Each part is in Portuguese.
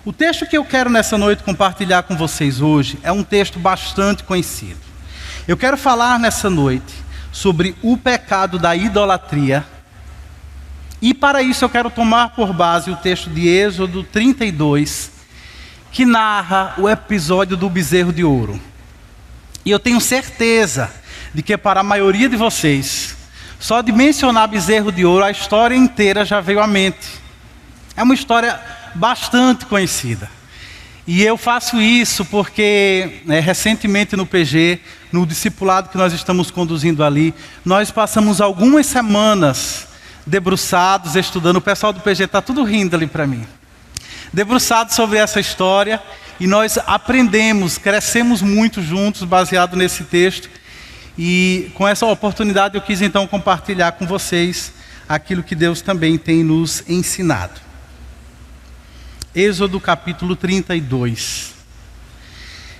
O texto que eu quero nessa noite compartilhar com vocês hoje é um texto bastante conhecido. Eu quero falar nessa noite sobre o pecado da idolatria. E para isso eu quero tomar por base o texto de Êxodo 32, que narra o episódio do bezerro de ouro. E eu tenho certeza de que para a maioria de vocês, só de mencionar bezerro de ouro, a história inteira já veio à mente. É uma história bastante conhecida. E eu faço isso porque recentemente no PG, no discipulado que nós estamos conduzindo ali, nós passamos algumas semanas debruçados, estudando. O pessoal do PG está tudo rindo ali para mim. Debruçados sobre essa história, e nós aprendemos, crescemos muito juntos, baseado nesse texto. E com essa oportunidade eu quis então compartilhar com vocês aquilo que Deus também tem nos ensinado. Êxodo capítulo 32.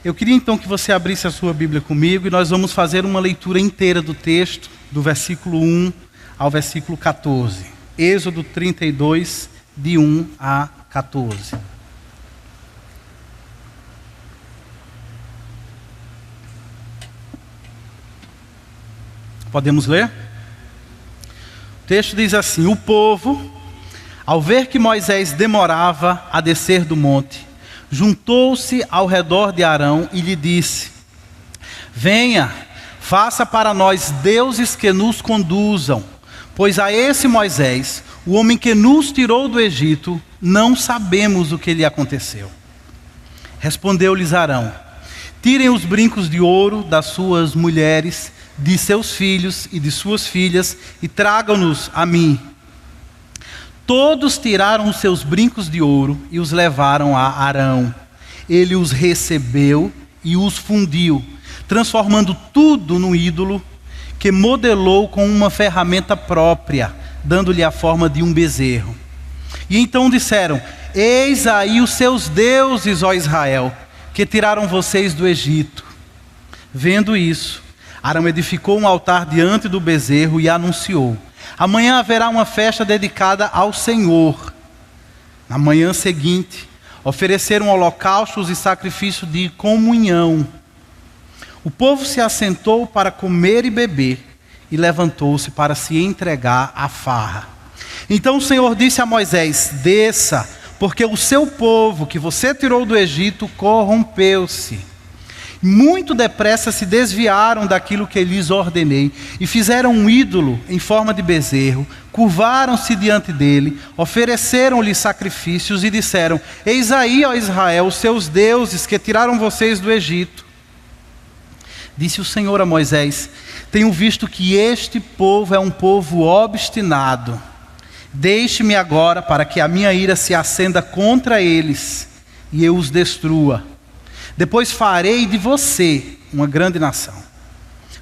Eu queria então que você abrisse a sua Bíblia comigo e nós vamos fazer uma leitura inteira do texto, do versículo 1 ao versículo 14. Êxodo 32, de 1 a 14. Podemos ler? O texto diz assim: o povo, ao ver que Moisés demorava a descer do monte, juntou-se ao redor de Arão e lhe disse: venha, faça para nós deuses que nos conduzam, pois a esse Moisés, o homem que nos tirou do Egito, não sabemos o que lhe aconteceu. Respondeu-lhes Arão: tirem os brincos de ouro das suas mulheres, de seus filhos e de suas filhas, e tragam-nos a mim. Todos tiraram os seus brincos de ouro e os levaram a Arão. Ele os recebeu e os fundiu, transformando tudo num ídolo que modelou com uma ferramenta própria, dando-lhe a forma de um bezerro. E então disseram: eis aí os seus deuses, ó Israel, que tiraram vocês do Egito. Vendo isso, Arão edificou um altar diante do bezerro e anunciou: amanhã haverá uma festa dedicada ao Senhor. Na manhã seguinte, ofereceram holocaustos e sacrifício de comunhão. O povo se assentou para comer e beber, e levantou-se para se entregar à farra. Então o Senhor disse a Moisés: desça, porque o seu povo que você tirou do Egito corrompeu-se. Muito depressa se desviaram daquilo que lhes ordenei, e fizeram um ídolo em forma de bezerro, curvaram-se diante dele, ofereceram-lhe sacrifícios e disseram: eis aí, ó Israel, os seus deuses que tiraram vocês do Egito. Disse o Senhor a Moisés: tenho visto que este povo é um povo obstinado. Deixe-me agora para que a minha ira se acenda contra eles e eu os destrua. Depois farei de você uma grande nação.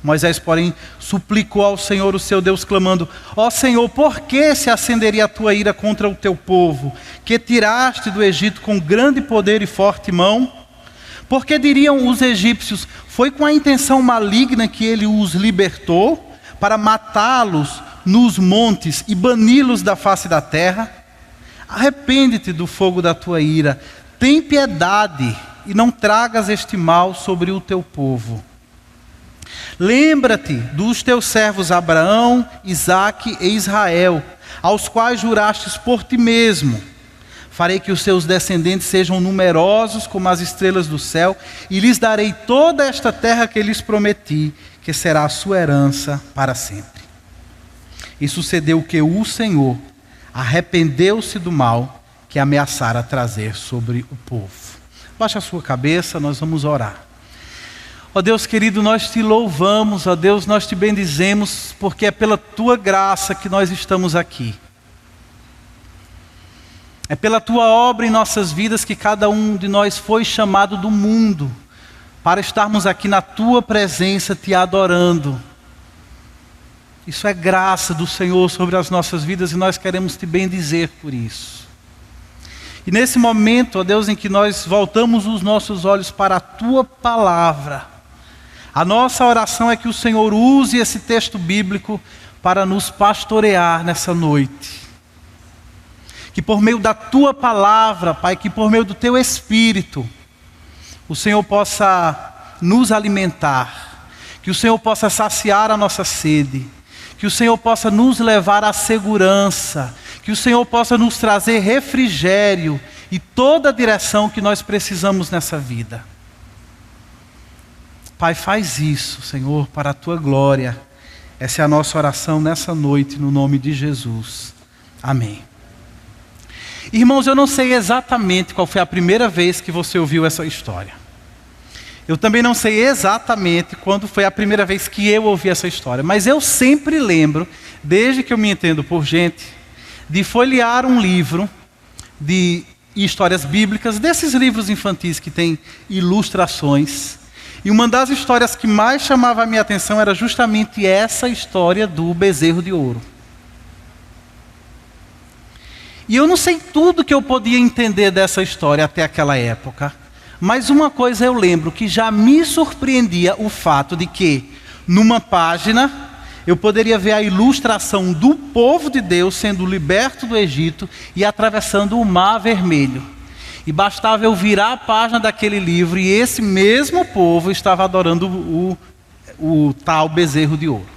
Moisés, porém, suplicou ao Senhor, o seu Deus, clamando: ó Senhor, por que se acenderia a tua ira contra o teu povo, que tiraste do Egito com grande poder e forte mão? Porque diriam os egípcios: foi com a intenção maligna que ele os libertou, para matá-los nos montes e bani-los da face da terra? Arrepende-te do fogo da tua ira, tem piedade, e não tragas este mal sobre o teu povo. Lembra-te dos teus servos Abraão, Isaque e Israel, aos quais jurastes por ti mesmo: farei que os seus descendentes sejam numerosos como as estrelas do céu, e lhes darei toda esta terra que lhes prometi, que será a sua herança para sempre. E sucedeu que o Senhor arrependeu-se do mal que ameaçara trazer sobre o povo. Baixe a sua cabeça, nós vamos orar. Ó Deus querido, nós te louvamos, ó Deus, nós te bendizemos, porque é pela tua graça que nós estamos aqui. É pela tua obra em nossas vidas que cada um de nós foi chamado do mundo, para estarmos aqui na tua presença te adorando. Isso é graça do Senhor sobre as nossas vidas e nós queremos te bendizer por isso. E nesse momento, ó Deus, em que nós voltamos os nossos olhos para a tua palavra, a nossa oração é que o Senhor use esse texto bíblico para nos pastorear nessa noite. que por meio da Tua palavra, Pai, que por meio do Teu Espírito, o Senhor possa nos alimentar, que o Senhor possa saciar a nossa sede, que o Senhor possa nos levar à segurança, que o Senhor possa nos trazer refrigério e toda a direção que nós precisamos nessa vida. Pai, faz isso, Senhor, para a Tua glória. Essa é a nossa oração nessa noite, no nome de Jesus. Amém. Irmãos, eu não sei exatamente qual foi a primeira vez que você ouviu essa história. Eu também não sei exatamente quando foi a primeira vez que eu ouvi essa história. Mas eu sempre lembro, desde que eu me entendo por gente, de folhear um livro de histórias bíblicas, desses livros infantis que tem ilustrações. E uma das histórias que mais chamava a minha atenção era justamente essa história do bezerro de ouro. E eu não sei tudo que eu podia entender dessa história até aquela época, mas uma coisa eu lembro, que já me surpreendia o fato de que, numa página, eu poderia ver a ilustração do povo de Deus sendo liberto do Egito e atravessando o Mar Vermelho. E bastava eu virar a página daquele livro e esse mesmo povo estava adorando o tal bezerro de ouro.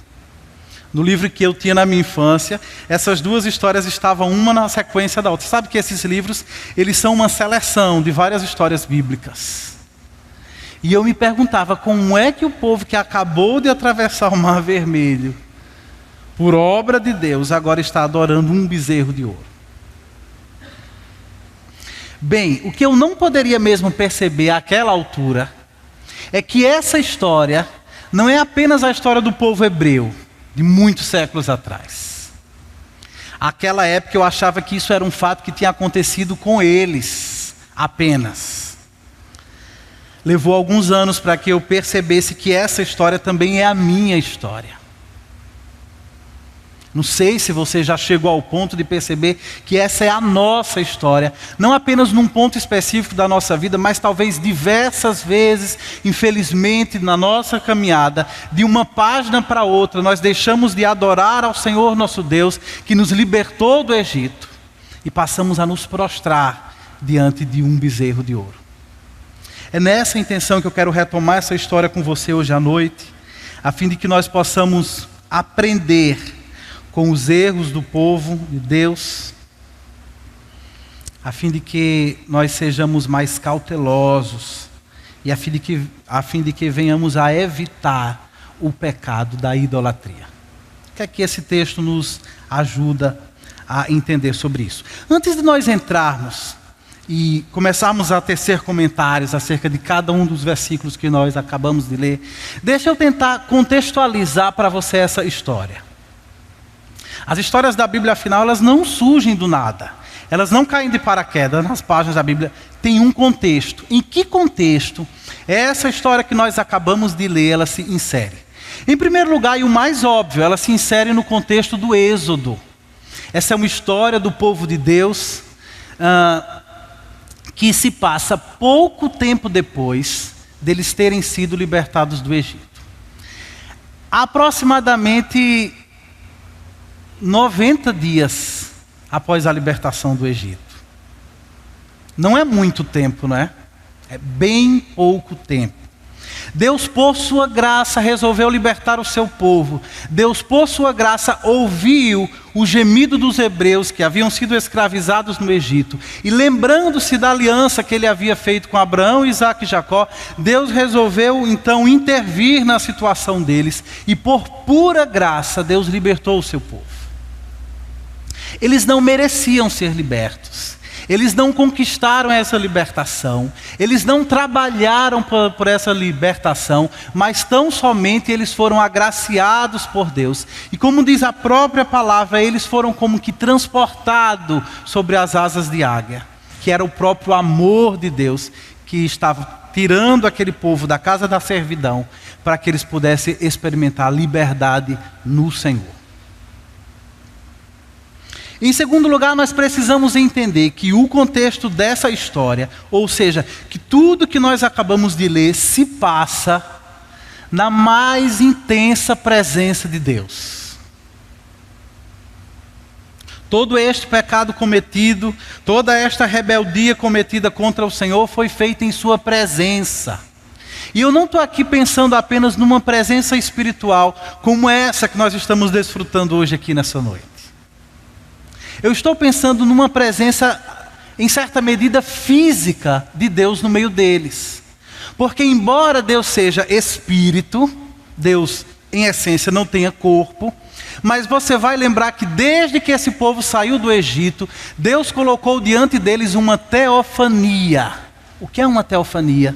No livro que eu tinha na minha infância, essas duas histórias estavam uma na sequência da outra. Sabe que esses livros, eles são uma seleção de várias histórias bíblicas. E eu me perguntava como é que o povo que acabou de atravessar o Mar Vermelho, por obra de Deus, agora está adorando um bezerro de ouro. Bem, o que eu não poderia mesmo perceber àquela altura é que essa história não é apenas a história do povo hebreu, de muitos séculos atrás. Naquela época eu achava que isso era um fato que tinha acontecido com eles apenas. Levou alguns anos para que eu percebesse que essa história também é a minha história. Não sei se você já chegou ao ponto de perceber que essa é a nossa história. Não apenas num ponto específico da nossa vida, mas talvez diversas vezes, infelizmente, na nossa caminhada, de uma página para outra, nós deixamos de adorar ao Senhor nosso Deus, que nos libertou do Egito, e passamos a nos prostrar diante de um bezerro de ouro. É nessa intenção que eu quero retomar essa história com você hoje à noite, a fim de que nós possamos aprender com os erros do povo de Deus, a fim de que nós sejamos mais cautelosos e a fim de que venhamos a evitar o pecado da idolatria. O que é que esse texto nos ajuda a entender sobre isso? Antes de nós entrarmos e começarmos a tecer comentários acerca de cada um dos versículos que nós acabamos de ler, deixa eu tentar contextualizar para você essa história. As histórias da Bíblia, afinal, elas não surgem do nada. Elas não caem de paraquedas nas páginas da Bíblia. Tem um contexto. Em que contexto essa história que nós acabamos de ler, ela se insere? Em primeiro lugar, e o mais óbvio, ela se insere no contexto do Êxodo. Essa é uma história do povo de Deus que se passa pouco tempo depois deles terem sido libertados do Egito. Aproximadamente 90 dias após a libertação do Egito. Não é muito tempo, não é? É bem pouco tempo. Deus, por sua graça, resolveu libertar o seu povo. Deus, por sua graça, ouviu o gemido dos hebreus que haviam sido escravizados no Egito. E lembrando-se da aliança que ele havia feito com Abraão, Isaque e Jacó, Deus resolveu então intervir na situação deles. E por pura graça, Deus libertou o seu povo. Eles não mereciam ser libertos. Eles não conquistaram essa libertação. Eles não trabalharam por essa libertação, mas tão somente eles foram agraciados por Deus. E como diz a própria palavra, eles foram como que transportados sobre as asas de águia, que era o próprio amor de Deus que estava tirando aquele povo da casa da servidão para que eles pudessem experimentar a liberdade no Senhor. Em segundo lugar, nós precisamos entender que o contexto dessa história, ou seja, que tudo que nós acabamos de ler se passa na mais intensa presença de Deus. Todo este pecado cometido, toda esta rebeldia cometida contra o Senhor foi feita em sua presença. E eu não estou aqui pensando apenas numa presença espiritual, como essa que nós estamos desfrutando hoje aqui nessa noite. Eu estou pensando numa presença, em certa medida, física de Deus no meio deles. Porque embora Deus seja espírito, Deus em essência não tenha corpo, mas você vai lembrar que desde que esse povo saiu do Egito, Deus colocou diante deles uma teofania. O que é uma teofania?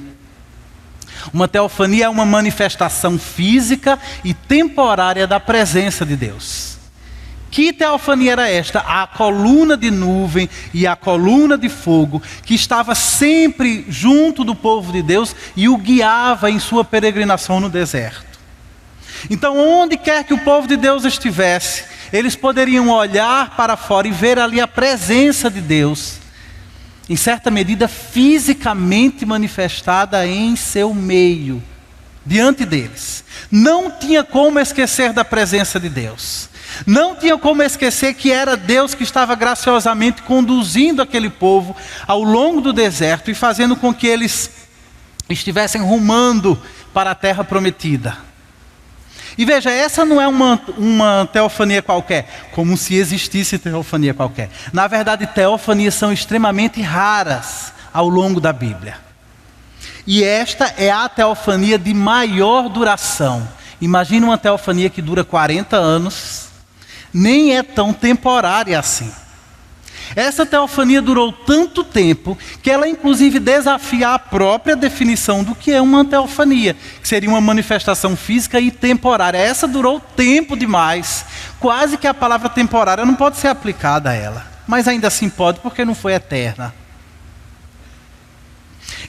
Uma teofania é uma manifestação física e temporária da presença de Deus. Que teofania era esta? A coluna de nuvem e a coluna de fogo que estava sempre junto do povo de Deus e o guiava em sua peregrinação no deserto. Então, onde quer que o povo de Deus estivesse, eles poderiam olhar para fora e ver ali a presença de Deus, em certa medida fisicamente manifestada em seu meio, diante deles. Não tinha como esquecer da presença de Deus. Não tinha como esquecer que era Deus que estava graciosamente conduzindo aquele povo ao longo do deserto e fazendo com que eles estivessem rumando para a terra prometida. E veja, essa não é uma teofania qualquer, como se existisse teofania qualquer. Na verdade, teofanias são extremamente raras ao longo da Bíblia. E esta é a teofania de maior duração. Imagina uma teofania que dura 40 anos, nem é tão temporária assim. Essa teofania durou tanto tempo que ela inclusive desafia a própria definição do que é uma teofania, que seria uma manifestação física e temporária. Essa durou tempo demais, quase que a palavra temporária não pode ser aplicada a ela, mas ainda assim pode porque não foi eterna.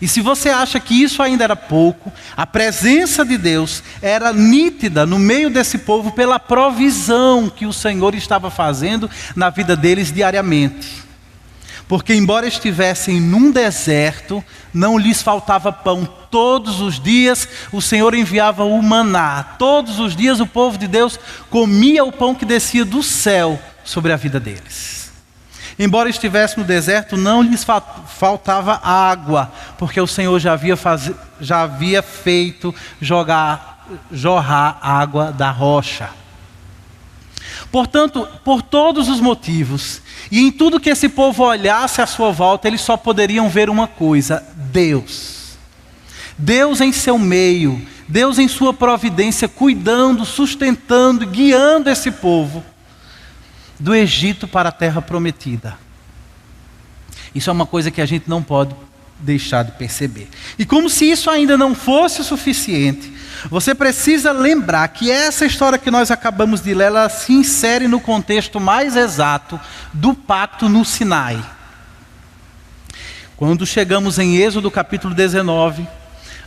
E se você acha que isso ainda era pouco, a presença de Deus era nítida no meio desse povo pela provisão que o Senhor estava fazendo na vida deles diariamente. Porque embora estivessem num deserto, não lhes faltava pão. Todos os dias o Senhor enviava o maná. Todos os dias o povo de Deus comia o pão que descia do céu sobre a vida deles. Embora estivesse no deserto, não lhes faltava água, porque o Senhor já havia feito jorrar água da rocha. Portanto, por todos os motivos, e em tudo que esse povo olhasse à sua volta, eles só poderiam ver uma coisa: Deus. Deus em seu meio, Deus em sua providência, cuidando, sustentando, guiando esse povo do Egito para a terra prometida. Isso é uma coisa que a gente não pode deixar de perceber. E como se isso ainda não fosse o suficiente, você precisa lembrar que essa história que nós acabamos de ler, ela se insere no contexto mais exato do pacto no Sinai. Quando chegamos em Êxodo capítulo 19,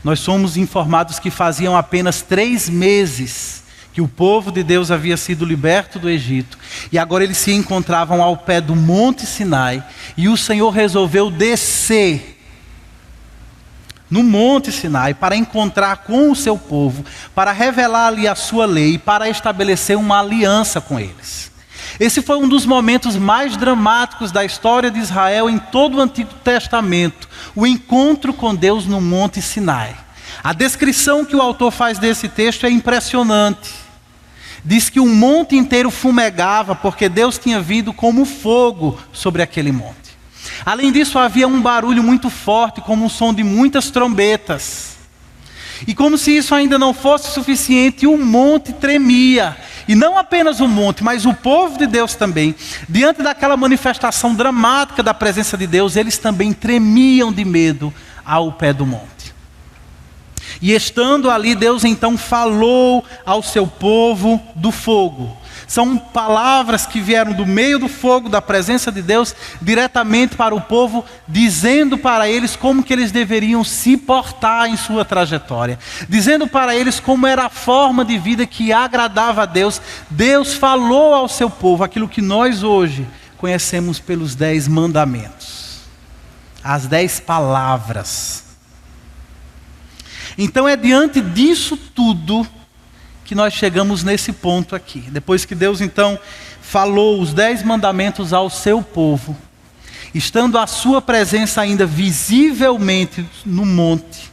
nós somos informados que faziam apenas 3 meses que o povo de Deus havia sido liberto do Egito, e agora eles se encontravam ao pé do Monte Sinai, e o Senhor resolveu descer no Monte Sinai para encontrar com o seu povo, para revelar ali a sua lei, para estabelecer uma aliança com eles. Esse foi um dos momentos mais dramáticos da história de Israel em todo o Antigo Testamento, o encontro com Deus no Monte Sinai. A descrição que o autor faz desse texto é impressionante. Diz que o monte inteiro fumegava, porque Deus tinha vindo como fogo sobre aquele monte. Além disso, havia um barulho muito forte, como o som de muitas trombetas. E como se isso ainda não fosse suficiente, o monte tremia. E não apenas o monte, mas o povo de Deus também. Diante daquela manifestação dramática da presença de Deus, eles também tremiam de medo ao pé do monte. E estando ali, Deus então falou ao seu povo do fogo. São palavras que vieram do meio do fogo, da presença de Deus, diretamente para o povo, dizendo para eles como que eles deveriam se portar em sua trajetória. Dizendo para eles como era a forma de vida que agradava a Deus. Deus falou ao seu povo aquilo que nós hoje conhecemos pelos 10 mandamentos. As 10 palavras. Então é diante disso tudo que nós chegamos nesse ponto aqui. Depois que Deus então falou os 10 mandamentos ao seu povo, estando a sua presença ainda visivelmente no monte,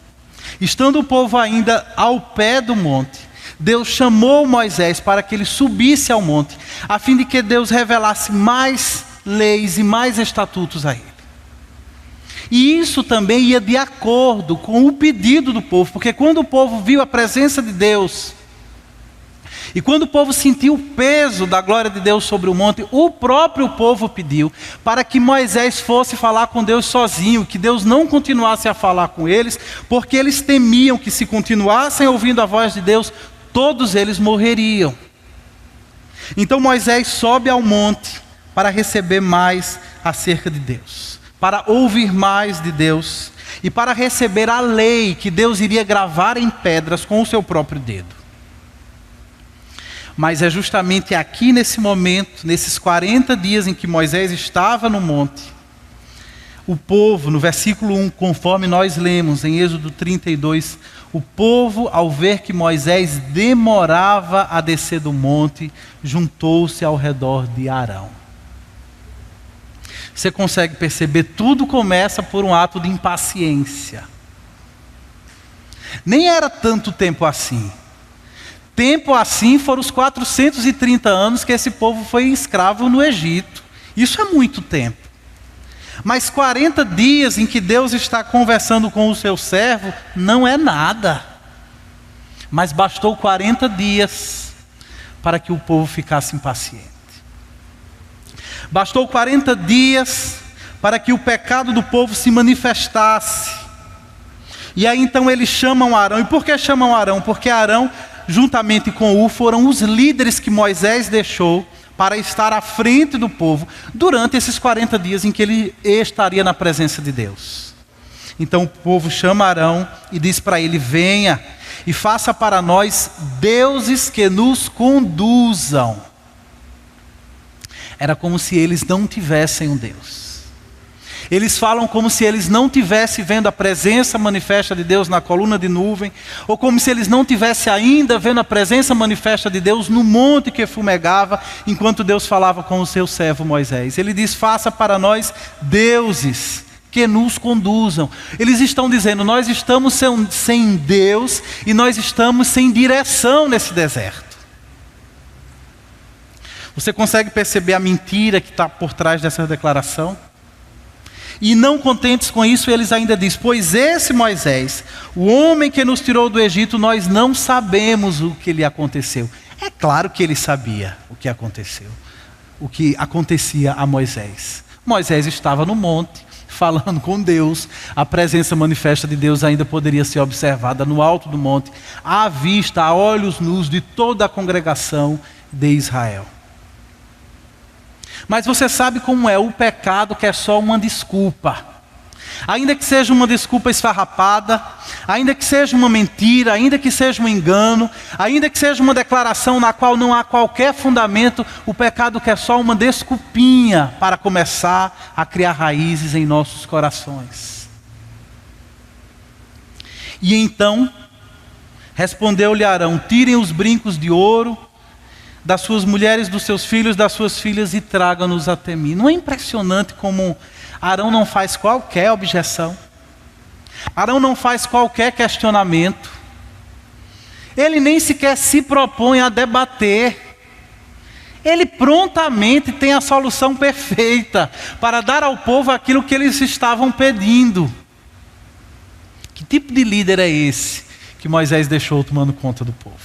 estando o povo ainda ao pé do monte, Deus chamou Moisés para que ele subisse ao monte, a fim de que Deus revelasse mais leis e mais estatutos a ele. E isso também ia de acordo com o pedido do povo, porque quando o povo viu a presença de Deus, e quando o povo sentiu o peso da glória de Deus sobre o monte, o próprio povo pediu para que Moisés fosse falar com Deus sozinho, que Deus não continuasse a falar com eles, porque eles temiam que se continuassem ouvindo a voz de Deus, todos eles morreriam. Então Moisés sobe ao monte para receber mais acerca de Deus, para ouvir mais de Deus e para receber a lei que Deus iria gravar em pedras com o seu próprio dedo. Mas é justamente aqui nesse momento, nesses 40 dias em que Moisés estava no monte, o povo, no versículo 1, conforme nós lemos em Êxodo 32, o povo, ao ver que Moisés demorava a descer do monte, juntou-se ao redor de Arão. Você consegue perceber, tudo começa por um ato de impaciência. Nem era tanto tempo assim. Tempo assim foram os 430 anos que esse povo foi escravo no Egito. Isso é muito tempo. Mas 40 dias em que Deus está conversando com o seu servo não é nada. Mas bastou 40 dias para que o povo ficasse impaciente. Bastou 40 dias para que o pecado do povo se manifestasse. E aí então eles chamam Arão. E por que chamam Arão? Porque Arão, juntamente com Hur, foram os líderes que Moisés deixou para estar à frente do povo durante esses 40 dias em que ele estaria na presença de Deus. Então o povo chama Arão e diz para ele: venha e faça para nós deuses que nos conduzam. Era como se eles não tivessem um Deus. Eles falam como se eles não tivessem vendo a presença manifesta de Deus na coluna de nuvem, ou como se eles não tivessem ainda vendo a presença manifesta de Deus no monte que fumegava, enquanto Deus falava com o seu servo Moisés. Ele diz: faça para nós deuses que nos conduzam. Eles estão dizendo: nós estamos sem Deus e nós estamos sem direção nesse deserto. Você consegue perceber a mentira que está por trás dessa declaração? E não contentes com isso, eles ainda dizem: pois esse Moisés, o homem que nos tirou do Egito, nós não sabemos o que lhe aconteceu. É claro que ele sabia o que aconteceu, o que acontecia a Moisés. Moisés estava no monte, falando com Deus. A presença manifesta de Deus ainda poderia ser observada no alto do monte, à vista, a olhos nus de toda a congregação de Israel. Mas você sabe como é o pecado, que é só uma desculpa. Ainda que seja uma desculpa esfarrapada, ainda que seja uma mentira, ainda que seja um engano, ainda que seja uma declaração na qual não há qualquer fundamento, o pecado quer só uma desculpinha para começar a criar raízes em nossos corações. E então, respondeu-lhe Arão: tirem os brincos de ouro das suas mulheres, dos seus filhos, das suas filhas, e tragam-nos até mim. Não é impressionante como Arão não faz qualquer objeção? Arão não faz qualquer questionamento. Ele nem sequer se propõe a debater. Ele prontamente tem a solução perfeita para dar ao povo aquilo que eles estavam pedindo. Que tipo de líder é esse que Moisés deixou tomando conta do povo?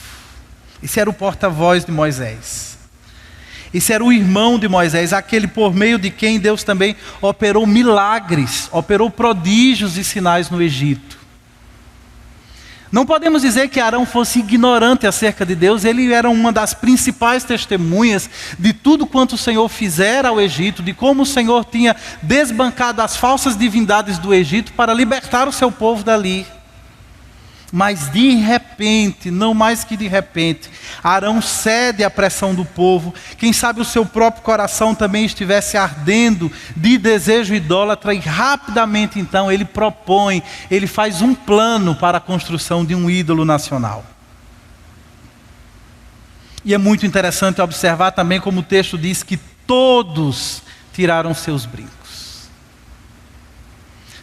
Esse era o porta-voz de Moisés. Esse era o irmão de Moisés, aquele por meio de quem Deus também operou milagres, operou prodígios e sinais no Egito. Não podemos dizer que Arão fosse ignorante acerca de Deus. Ele era uma das principais testemunhas de tudo quanto o Senhor fizera ao Egito, de como o Senhor tinha desbancado as falsas divindades do Egito para libertar o seu povo dali. Mas de repente, não mais que de repente, Arão cede à pressão do povo. Quem sabe o seu próprio coração também estivesse ardendo de desejo idólatra, e rapidamente então ele faz um plano para a construção de um ídolo nacional. E é muito interessante observar também como o texto diz que todos tiraram seus brincos.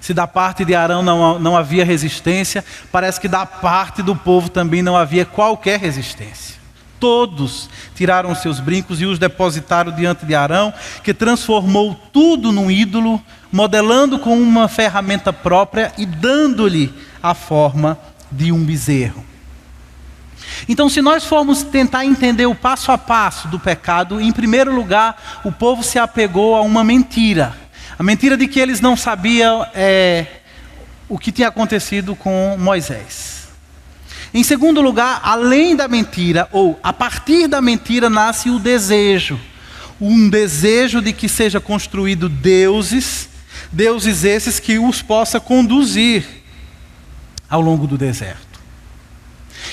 Se da parte de Arão não havia resistência, parece que da parte do povo também não havia qualquer resistência. Todos tiraram seus brincos e os depositaram diante de Arão, que transformou tudo num ídolo, modelando com uma ferramenta própria e dando-lhe a forma de um bezerro. Então, se nós formos tentar entender o passo a passo do pecado, em primeiro lugar, o povo se apegou a uma mentira. A mentira de que eles não sabiam o que tinha acontecido com Moisés. Em segundo lugar, além da mentira, ou a partir da mentira, nasce o desejo. Um desejo de que seja construído deuses esses que os possa conduzir ao longo do deserto.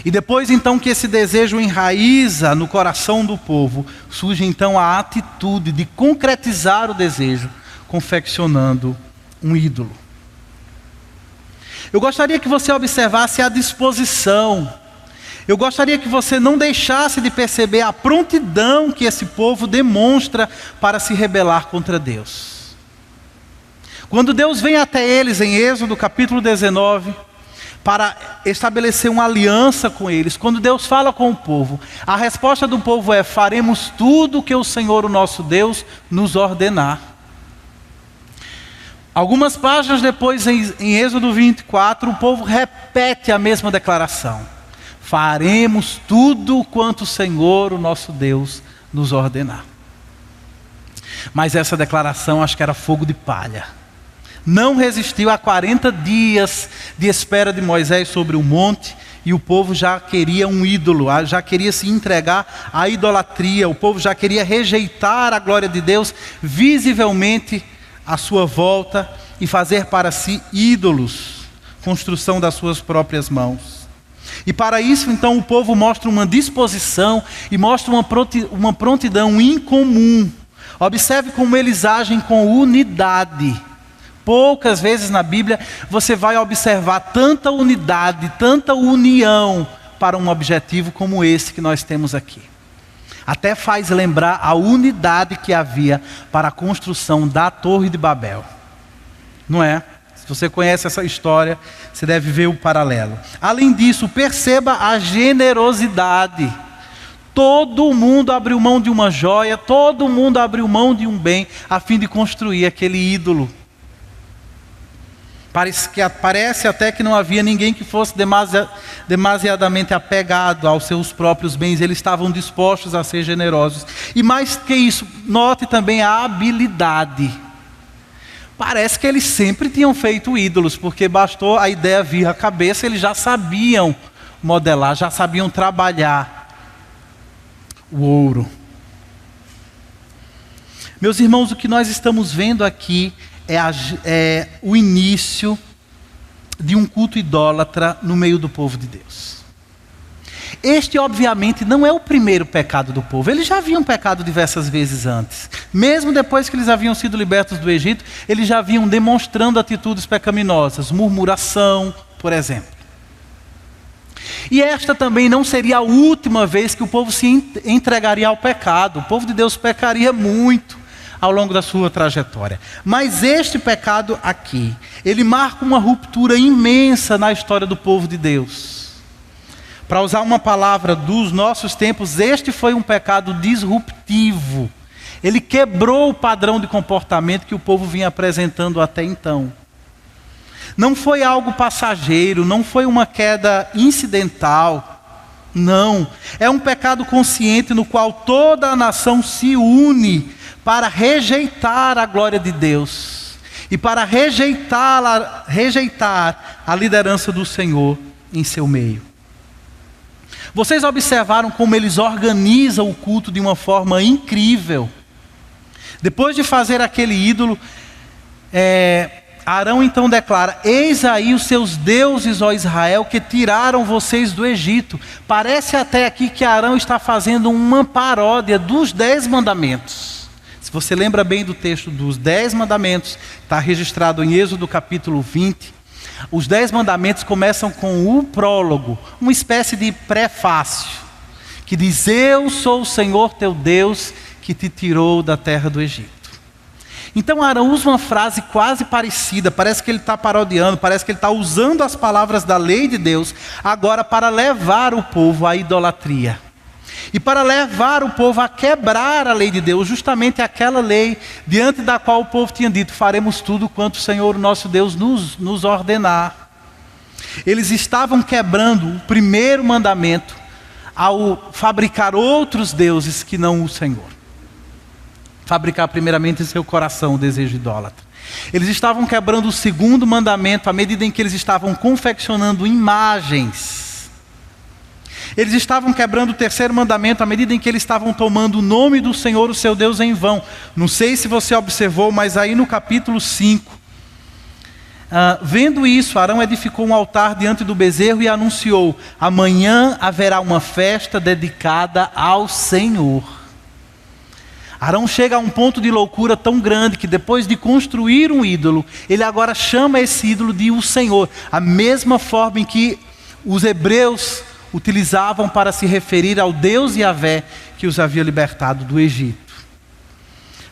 E depois então que esse desejo enraiza no coração do povo, surge então a atitude de concretizar o desejo, confeccionando um ídolo. Eu gostaria que você observasse a disposição. Eu gostaria que você não deixasse de perceber a prontidão que esse povo demonstra para se rebelar contra Deus. Quando Deus vem até eles em Êxodo capítulo 19, para estabelecer uma aliança com eles, quando Deus fala com o povo, a resposta do povo é: faremos tudo o que o Senhor, o nosso Deus, nos ordenar. Algumas páginas depois, em Êxodo 24, o povo repete a mesma declaração: faremos tudo quanto o Senhor, o nosso Deus, nos ordenar. Mas essa declaração, acho que era fogo de palha. Não resistiu a 40 dias de espera de Moisés sobre o monte, e o povo já queria um ídolo, já queria se entregar à idolatria, o povo já queria rejeitar a glória de Deus visivelmente à sua volta e fazer para si ídolos, construção das suas próprias mãos. E para isso então o povo mostra uma disposição e mostra uma prontidão incomum. Observe como eles agem com unidade. Poucas vezes na Bíblia você vai observar tanta unidade, tanta união para um objetivo como esse que nós temos aqui. Até faz lembrar a unidade que havia para a construção da Torre de Babel. Não é? Se você conhece essa história, você deve ver o paralelo. Além disso, perceba a generosidade. Todo mundo abriu mão de uma joia, todo mundo abriu mão de um bem, a fim de construir aquele ídolo. Parece até que não havia ninguém que fosse demasiadamente apegado aos seus próprios bens. Eles estavam dispostos a ser generosos. E mais que isso, note também a habilidade. Parece que eles sempre tinham feito ídolos, porque bastou a ideia vir à cabeça, eles já sabiam modelar, já sabiam trabalhar o ouro. Meus irmãos, o que nós estamos vendo aqui é o início de um culto idólatra no meio do povo de Deus. Este obviamente não é o primeiro pecado do povo. Eles já haviam pecado diversas vezes antes. Mesmo depois que eles haviam sido libertos do Egito, eles já vinham demonstrando atitudes pecaminosas, murmuração, por exemplo. E esta também não seria a última vez que o povo se entregaria ao pecado. O povo de Deus pecaria muito ao longo da sua trajetória. Mas este pecado aqui, ele marca uma ruptura imensa na história do povo de Deus. Para usar uma palavra dos nossos tempos, este foi um pecado disruptivo. Ele quebrou o padrão de comportamento que o povo vinha apresentando até então. Não foi algo passageiro, não foi uma queda incidental. Não, é um pecado consciente no qual toda a nação se une para rejeitar a glória de Deus e para rejeitar a liderança do Senhor em seu meio. Vocês observaram como eles organizam o culto de uma forma incrível. Depois de fazer aquele ídolo, Arão então declara: eis aí os seus deuses, ó Israel, que tiraram vocês do Egito. Parece até aqui que Arão está fazendo uma paródia dos 10 mandamentos. Se você lembra bem do texto dos 10 mandamentos, está registrado em Êxodo capítulo 20. Os 10 mandamentos começam com o prólogo, uma espécie de prefácio, que diz: eu sou o Senhor teu Deus que te tirou da terra do Egito. Então Arão usa uma frase quase parecida, parece que ele está parodiando, parece que ele está usando as palavras da lei de Deus, agora para levar o povo à idolatria. E para levar o povo a quebrar a lei de Deus, justamente aquela lei diante da qual o povo tinha dito: faremos tudo quanto o Senhor nosso Deus nos ordenar. Eles estavam quebrando o primeiro mandamento ao fabricar outros deuses que não o Senhor. Fabricar primeiramente em seu coração o desejo idólatra. Eles estavam quebrando o segundo mandamento à medida em que eles estavam confeccionando imagens. Eles estavam quebrando o terceiro mandamento à medida em que eles estavam tomando o nome do Senhor, o seu Deus, em vão. Não sei se você observou, mas aí no capítulo 5, vendo isso, Arão edificou um altar diante do bezerro e anunciou: amanhã haverá uma festa dedicada ao Senhor. Arão chega a um ponto de loucura tão grande que depois de construir um ídolo, ele agora chama esse ídolo de o Senhor, a mesma forma em que os hebreus utilizavam para se referir ao Deus Yahvé que os havia libertado do Egito.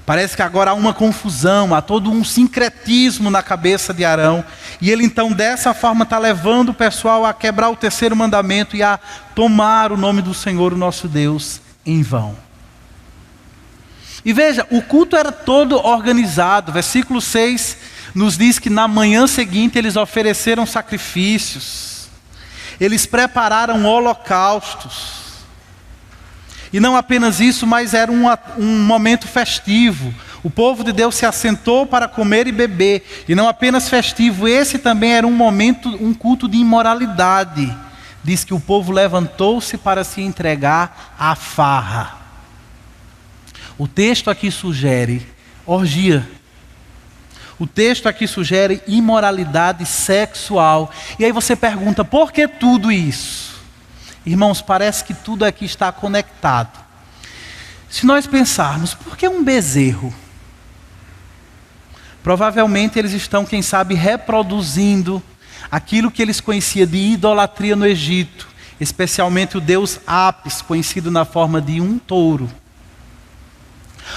Parece que agora há uma confusão, há todo um sincretismo na cabeça de Arão, e ele então dessa forma está levando o pessoal a quebrar o terceiro mandamento e a tomar o nome do Senhor, o nosso Deus, em vão. E veja, o culto era todo organizado. Versículo 6 nos diz que na manhã seguinte eles ofereceram sacrifícios, eles prepararam holocaustos. E não apenas isso, mas era um momento festivo. O povo de Deus se assentou para comer e beber. E não apenas festivo, esse também era um culto de imoralidade. Diz que o povo levantou-se para se entregar à farra. O texto aqui sugere orgia. O texto aqui sugere imoralidade sexual. E aí você pergunta: por que tudo isso? Irmãos, parece que tudo aqui está conectado. Se nós pensarmos, por que um bezerro? Provavelmente eles estão, quem sabe, reproduzindo aquilo que eles conheciam de idolatria no Egito, especialmente o deus Apis, conhecido na forma de um touro.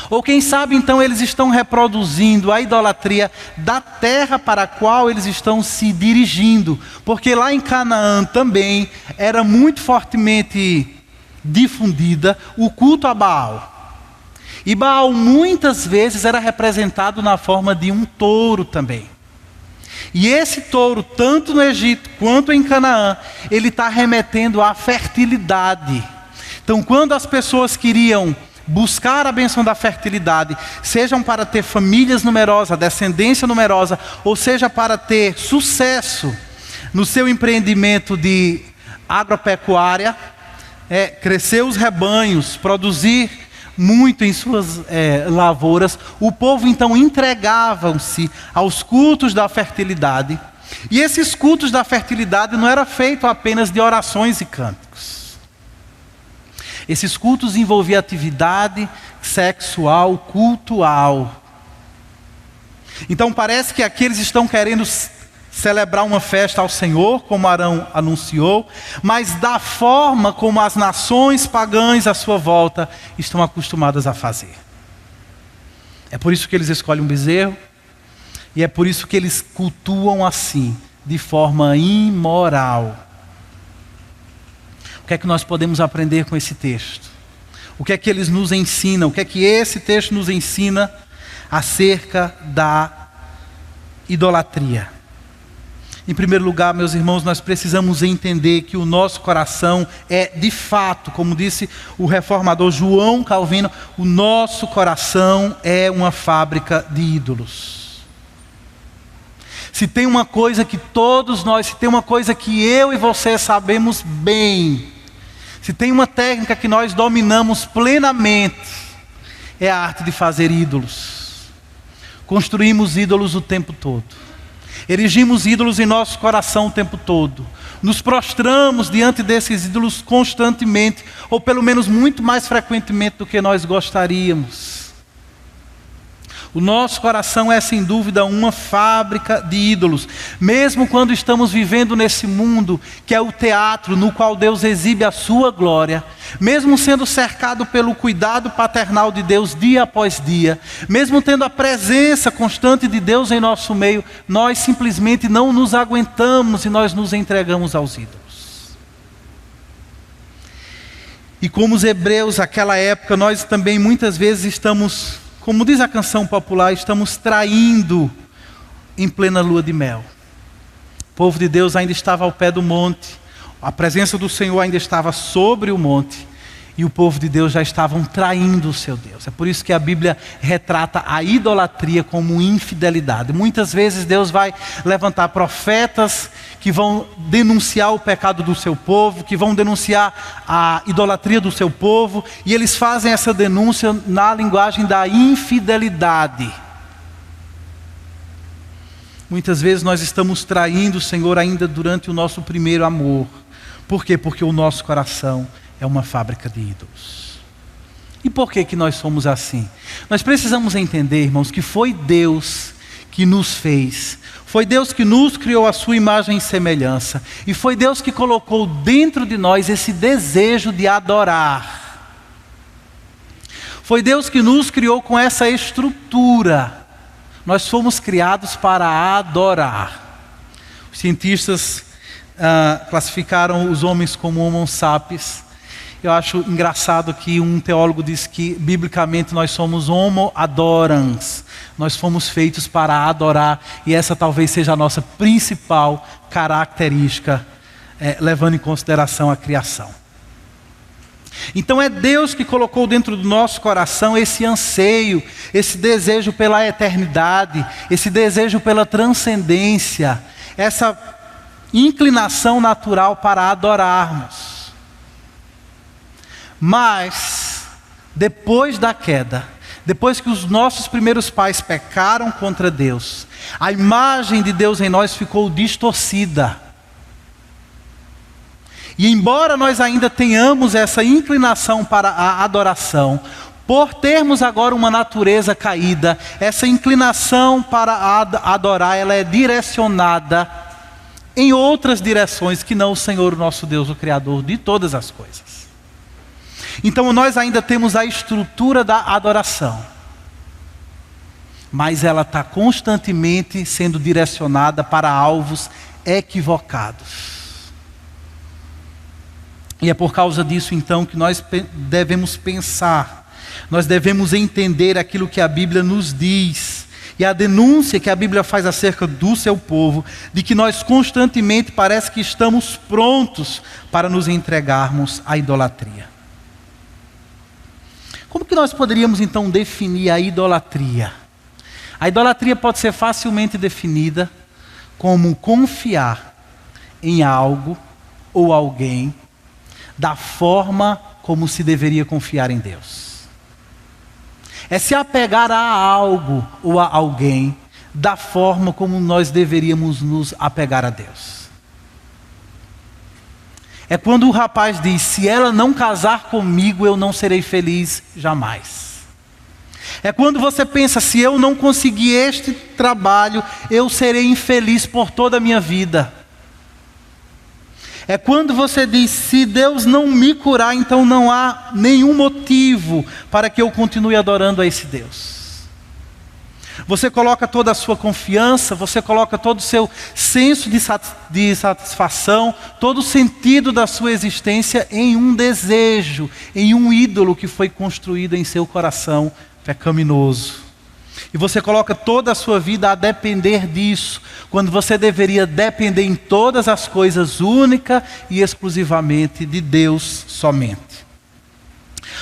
Ou quem sabe então eles estão reproduzindo a idolatria da terra para a qual eles estão se dirigindo. Porque lá em Canaã também era muito fortemente difundida o culto a Baal. E Baal muitas vezes era representado na forma de um touro também. E esse touro, tanto no Egito quanto em Canaã, ele está remetendo à fertilidade. Então quando as pessoas queriam buscar a bênção da fertilidade, sejam para ter famílias numerosas, descendência numerosa, ou seja para ter sucesso no seu empreendimento de agropecuária, crescer os rebanhos, produzir muito em suas lavouras, o povo então entregavam-se aos cultos da fertilidade. E esses cultos da fertilidade não eram feitos apenas de orações e cânticos. Esses cultos envolviam atividade sexual, cultual. Então parece que aqui eles estão querendo celebrar uma festa ao Senhor, como Arão anunciou, mas da forma como as nações pagãs à sua volta estão acostumadas a fazer. É por isso que eles escolhem um bezerro, e é por isso que eles cultuam assim, de forma imoral. O que é que nós podemos aprender com esse texto? O que é que eles nos ensinam? O que é que esse texto nos ensina acerca da idolatria? Em primeiro lugar, meus irmãos, nós precisamos entender que o nosso coração é, de fato, como disse o reformador João Calvino, o nosso coração é uma fábrica de ídolos. Se tem uma coisa que todos nós, se tem uma coisa que eu e você sabemos bem, se tem uma técnica que nós dominamos plenamente, é a arte de fazer ídolos. Construímos ídolos o tempo todo. Erigimos ídolos em nosso coração o tempo todo. Nos prostramos diante desses ídolos constantemente, ou pelo menos muito mais frequentemente do que nós gostaríamos. O nosso coração é sem dúvida uma fábrica de ídolos. Mesmo quando estamos vivendo nesse mundo que é o teatro no qual Deus exibe a sua glória, mesmo sendo cercado pelo cuidado paternal de Deus dia após dia, mesmo tendo a presença constante de Deus em nosso meio, nós simplesmente não nos aguentamos e nós nos entregamos aos ídolos. E como os hebreus naquela época, nós também muitas vezes estamos, como diz a canção popular, estamos traindo em plena lua de mel. O povo de Deus ainda estava ao pé do monte, a presença do Senhor ainda estava sobre o monte, e o povo de Deus já estavam traindo o seu Deus. É por isso que a Bíblia retrata a idolatria como infidelidade. Muitas vezes Deus vai levantar profetas que vão denunciar o pecado do seu povo, que vão denunciar a idolatria do seu povo, e eles fazem essa denúncia na linguagem da infidelidade. Muitas vezes nós estamos traindo o Senhor ainda durante o nosso primeiro amor. Por quê? Porque o nosso coração é uma fábrica de ídolos. E por que nós somos assim? Nós precisamos entender, irmãos, que foi Deus que nos fez. Foi Deus que nos criou a sua imagem e semelhança. E foi Deus que colocou dentro de nós esse desejo de adorar. Foi Deus que nos criou com essa estrutura. Nós fomos criados para adorar. Os cientistas classificaram os homens como homo sapiens. Eu acho engraçado que um teólogo diz que, biblicamente, nós somos homo adorans. Nós fomos feitos para adorar, e essa talvez seja a nossa principal característica, levando em consideração a criação. Então é Deus que colocou dentro do nosso coração esse anseio, esse desejo pela eternidade, esse desejo pela transcendência, essa inclinação natural para adorarmos. Mas, depois da queda, depois que os nossos primeiros pais pecaram contra Deus, a imagem de Deus em nós ficou distorcida. E embora nós ainda tenhamos essa inclinação para a adoração, por termos agora uma natureza caída, essa inclinação para adorar, ela é direcionada em outras direções que não o Senhor, o nosso Deus, o Criador de todas as coisas. Então nós ainda temos a estrutura da adoração, mas ela está constantemente sendo direcionada para alvos equivocados. E é por causa disso então que nós devemos pensar, nós devemos entender aquilo que a Bíblia nos diz, e a denúncia que a Bíblia faz acerca do seu povo, de que nós constantemente parece que estamos prontos para nos entregarmos à idolatria. Como que nós poderíamos então definir a idolatria? A idolatria pode ser facilmente definida como confiar em algo ou alguém da forma como se deveria confiar em Deus. É se apegar a algo ou a alguém da forma como nós deveríamos nos apegar a Deus. É quando o rapaz diz: se ela não casar comigo, eu não serei feliz jamais. É quando você pensa: se eu não conseguir este trabalho, eu serei infeliz por toda a minha vida. É quando você diz: se Deus não me curar, então não há nenhum motivo para que eu continue adorando a esse Deus. Você coloca toda a sua confiança, você coloca todo o seu senso de satisfação, todo o sentido da sua existência em um desejo, em um ídolo que foi construído em seu coração pecaminoso. E você coloca toda a sua vida a depender disso, quando você deveria depender em todas as coisas única e exclusivamente de Deus somente.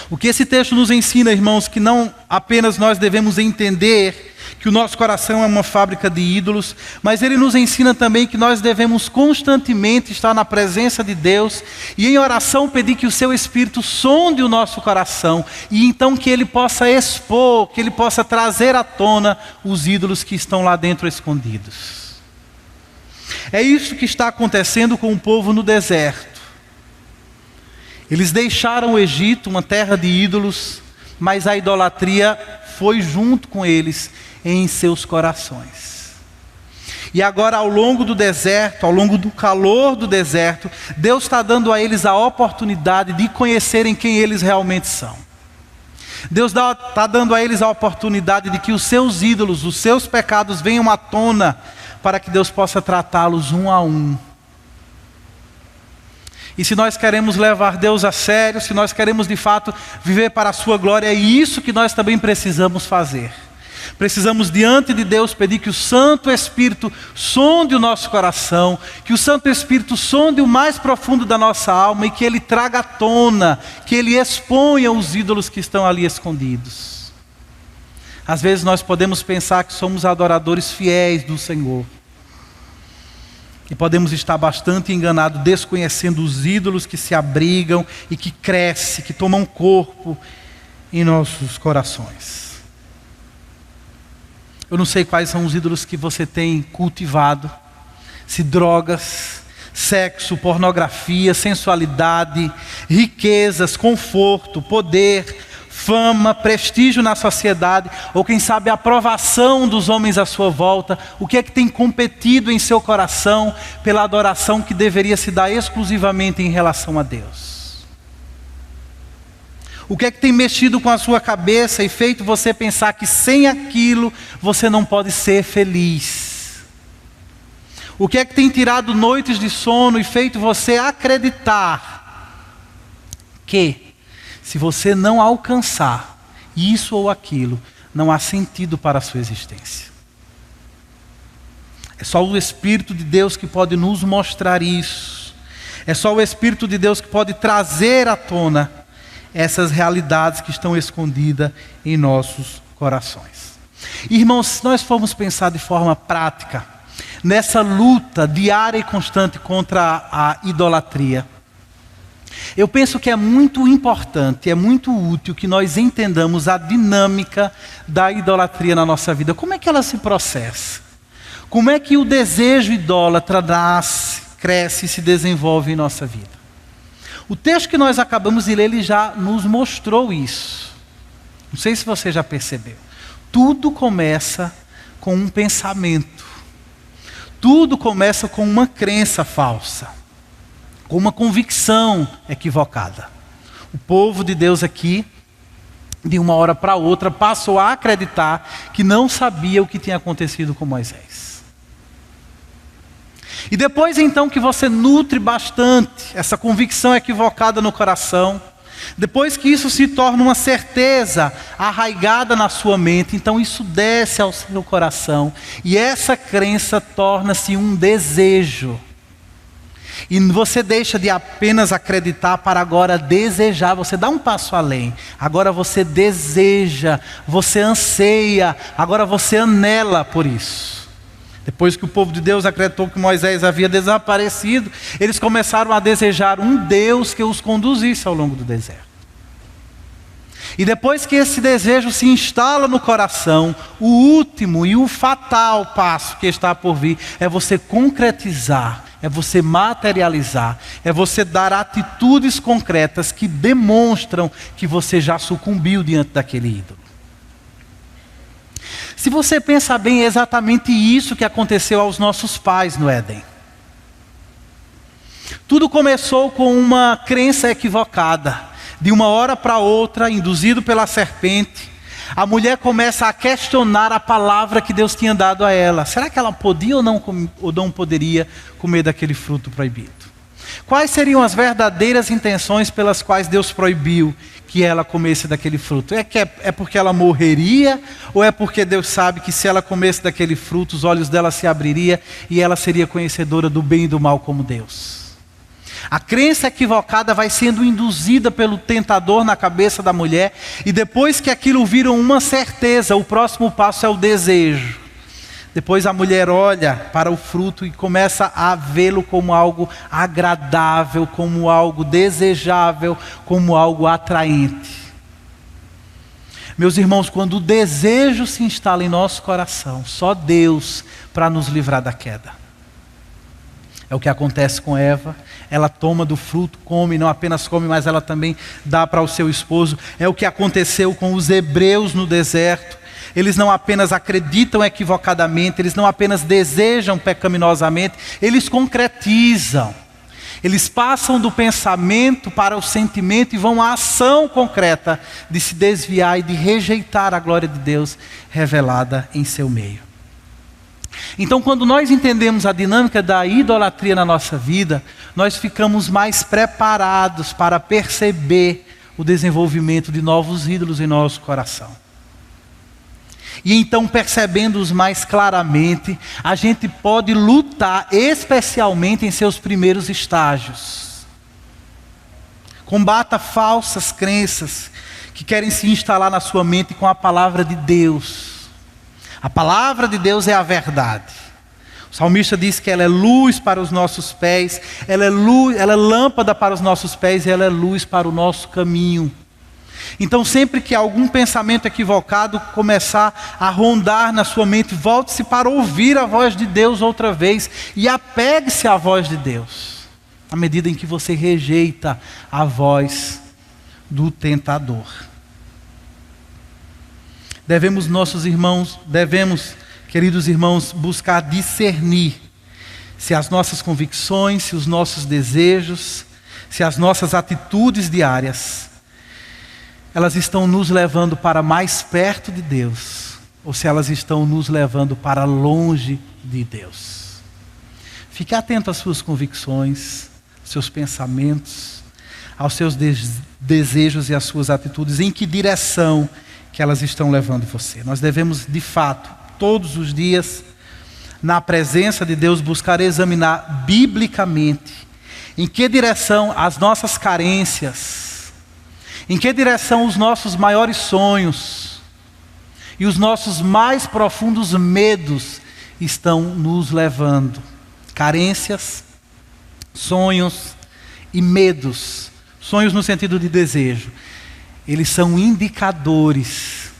O que esse texto nos ensina, irmãos, que não apenas nós devemos entender que o nosso coração é uma fábrica de ídolos, mas ele nos ensina também que nós devemos constantemente estar na presença de Deus e em oração pedir que o seu Espírito sonde o nosso coração e então que ele possa expor, que ele possa trazer à tona os ídolos que estão lá dentro escondidos. É isso que está acontecendo com o povo no deserto. Eles deixaram o Egito, uma terra de ídolos, mas a idolatria foi junto com eles em seus corações. E agora, ao longo do deserto, ao longo do calor do deserto, Deus está dando a eles a oportunidade de conhecerem quem eles realmente são. Deus está dando a eles a oportunidade de que os seus ídolos, os seus pecados venham à tona, para que Deus possa tratá-los um a um. E se nós queremos levar Deus a sério, se nós queremos de fato viver para a sua glória, é isso que nós também precisamos fazer. Precisamos diante de Deus pedir que o Santo Espírito sonde o nosso coração, que o Santo Espírito sonde o mais profundo da nossa alma e que Ele traga à tona, que Ele exponha os ídolos que estão ali escondidos. Às vezes nós podemos pensar que somos adoradores fiéis do Senhor. E podemos estar bastante enganados, desconhecendo os ídolos que se abrigam e que crescem, que tomam corpo em nossos corações. Eu não sei quais são os ídolos que você tem cultivado. Se drogas, sexo, pornografia, sensualidade, riquezas, conforto, poder, fama, prestígio na sociedade, ou quem sabe a aprovação dos homens à sua volta. O que é que tem competido em seu coração pela adoração que deveria se dar exclusivamente em relação a Deus? O que é que tem mexido com a sua cabeça e feito você pensar que sem aquilo você não pode ser feliz? O que é que tem tirado noites de sono e feito você acreditar que se você não alcançar isso ou aquilo, não há sentido para a sua existência? É só o Espírito de Deus que pode nos mostrar isso. É só o Espírito de Deus que pode trazer à tona essas realidades que estão escondidas em nossos corações. Irmãos, se nós formos pensar de forma prática, nessa luta diária e constante contra a idolatria, eu penso que é muito importante, é muito útil que nós entendamos a dinâmica da idolatria na nossa vida. Como é que ela se processa? Como é que o desejo idólatra nasce, cresce e se desenvolve em nossa vida? O texto que nós acabamos de ler, ele já nos mostrou isso. Não sei se você já percebeu. Tudo começa com um pensamento. Tudo começa com uma crença falsa, com uma convicção equivocada. O povo de Deus aqui, de uma hora para outra, passou a acreditar que não sabia o que tinha acontecido com Moisés. E depois então que você nutre bastante essa convicção equivocada no coração, depois que isso se torna uma certeza arraigada na sua mente, então isso desce ao seu coração e essa crença torna-se um desejo. E você deixa de apenas acreditar para agora desejar, você dá um passo além. Agora você deseja, você anseia, agora você anela por isso. Depois que o povo de Deus acreditou que Moisés havia desaparecido, eles começaram a desejar um Deus que os conduzisse ao longo do deserto. E depois que esse desejo se instala no coração, o último e o fatal passo que está por vir é você concretizar, é você materializar, é você dar atitudes concretas que demonstram que você já sucumbiu diante daquele ídolo. Se você pensar bem, é exatamente isso que aconteceu aos nossos pais no Éden. Tudo começou com uma crença equivocada. De uma hora para outra, induzido pela serpente, a mulher começa a questionar a palavra que Deus tinha dado a ela. Será que ela podia ou não poderia comer daquele fruto proibido? Quais seriam as verdadeiras intenções pelas quais Deus proibiu que ela comesse daquele fruto? É porque ela morreria? Ou é porque Deus sabe que se ela comesse daquele fruto, os olhos dela se abririam e ela seria conhecedora do bem e do mal como Deus? A crença equivocada vai sendo induzida pelo tentador na cabeça da mulher, e depois que aquilo vira uma certeza, o próximo passo é o desejo. Depois a mulher olha para o fruto e começa a vê-lo como algo agradável, como algo desejável, como algo atraente. Meus irmãos, quando o desejo se instala em nosso coração, só Deus para nos livrar da queda. É o que acontece com Eva. Ela toma do fruto, come, não apenas come, mas ela também dá para o seu esposo. É o que aconteceu com os hebreus no deserto. Eles não apenas acreditam equivocadamente, eles não apenas desejam pecaminosamente, eles concretizam. Eles passam do pensamento para o sentimento e vão à ação concreta de se desviar e de rejeitar a glória de Deus revelada em seu meio. Então, quando nós entendemos a dinâmica da idolatria na nossa vida, nós ficamos mais preparados para perceber o desenvolvimento de novos ídolos em nosso coração. E então, percebendo-os mais claramente, a gente pode lutar especialmente em seus primeiros estágios. Combata falsas crenças que querem se instalar na sua mente com a palavra de Deus. A palavra de Deus é a verdade. O salmista diz que ela é luz para os nossos pés, ela é lâmpada para os nossos pés e ela é luz para o nosso caminho. Então, sempre que algum pensamento equivocado começar a rondar na sua mente, volte-se para ouvir a voz de Deus outra vez e apegue-se à voz de Deus, à medida em que você rejeita a voz do tentador. Devemos, queridos irmãos, buscar discernir se as nossas convicções, se os nossos desejos, se as nossas atitudes diárias, elas estão nos levando para mais perto de Deus, ou se elas estão nos levando para longe de Deus. Fique atento às suas convicções, aos seus pensamentos, aos seus desejos e às suas atitudes, em que direção que elas estão levando você. Nós devemos, de fato, todos os dias, na presença de Deus, buscar examinar biblicamente em que direção as nossas carências, em que direção os nossos maiores sonhos e os nossos mais profundos medos estão nos levando. Carências, sonhos e medos. Sonhos no sentido de desejo. Eles são indicadores,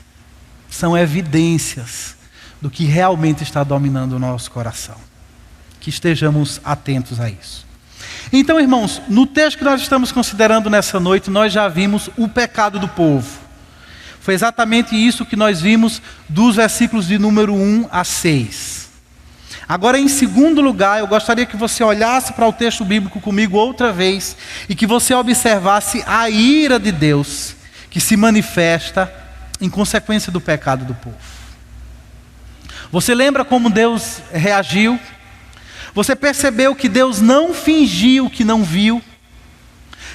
são evidências do que realmente está dominando o nosso coração. Que estejamos atentos a isso. Então, irmãos, no texto que nós estamos considerando nessa noite, nós já vimos o pecado do povo. Foi exatamente isso que nós vimos dos versículos de número 1 a 6. Agora, em segundo lugar, eu gostaria que você olhasse para o texto bíblico comigo outra vez e que você observasse a ira de Deus que se manifesta em consequência do pecado do povo. Você lembra como Deus reagiu? Você percebeu que Deus não fingiu que não viu?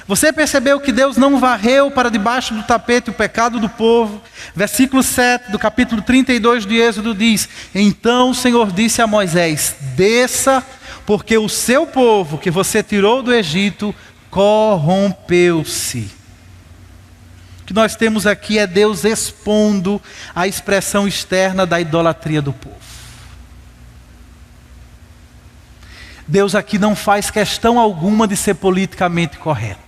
Você percebeu que Deus não varreu para debaixo do tapete o pecado do povo? Versículo 7 do capítulo 32 de Êxodo diz: Então o Senhor disse a Moisés: Desça, porque o seu povo que você tirou do Egito corrompeu-se. O que nós temos aqui é Deus expondo a expressão externa da idolatria do povo. Deus aqui não faz questão alguma de ser politicamente correto.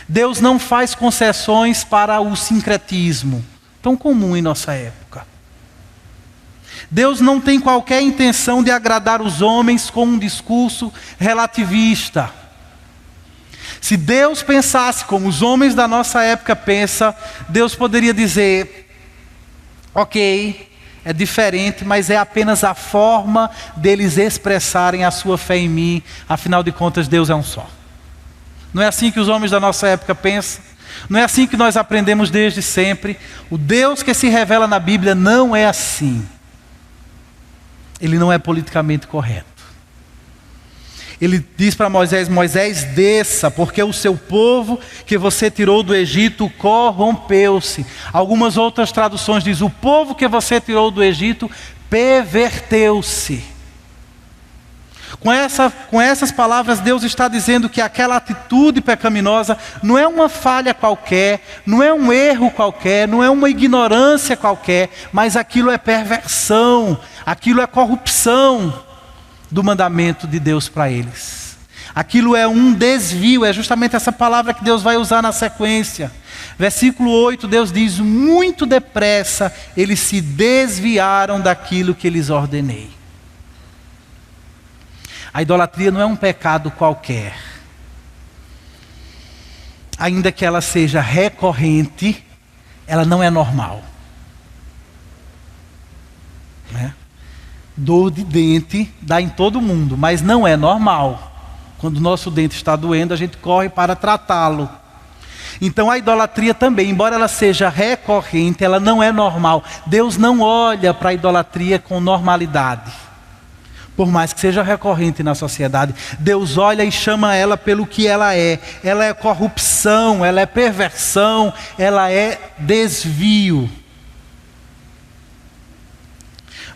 Deus não faz concessões para o sincretismo, tão comum em nossa época. Deus não tem qualquer intenção de agradar os homens com um discurso relativista. Se Deus pensasse como os homens da nossa época pensam, Deus poderia dizer: ok, é diferente, mas é apenas a forma deles expressarem a sua fé em mim. Afinal de contas, Deus é um só. Não é assim que os homens da nossa época pensam? Não é assim que nós aprendemos desde sempre? O Deus que se revela na Bíblia não é assim. Ele não é politicamente correto. Ele diz para Moisés: Moisés, desça, porque o seu povo que você tirou do Egito corrompeu-se. Algumas outras traduções dizem: o povo que você tirou do Egito perverteu-se. Com essas palavras, Deus está dizendo que aquela atitude pecaminosa não é uma falha qualquer, não é um erro qualquer, não é uma ignorância qualquer, mas aquilo é perversão, aquilo é corrupção do mandamento de Deus para eles. Aquilo é um desvio, é justamente essa palavra que Deus vai usar na sequência. Versículo 8, Deus diz: muito depressa eles se desviaram daquilo que lhes ordenei. A idolatria não é um pecado qualquer. Ainda que ela seja recorrente, ela não é normal. Né? Dor de dente dá em todo mundo, mas não é normal. Quando o nosso dente está doendo, a gente corre para tratá-lo. Então a idolatria também, embora ela seja recorrente, ela não é normal. Deus não olha para a idolatria com normalidade. Por mais que seja recorrente na sociedade, Deus olha e chama ela pelo que ela é. Ela é corrupção, ela é perversão, ela é desvio.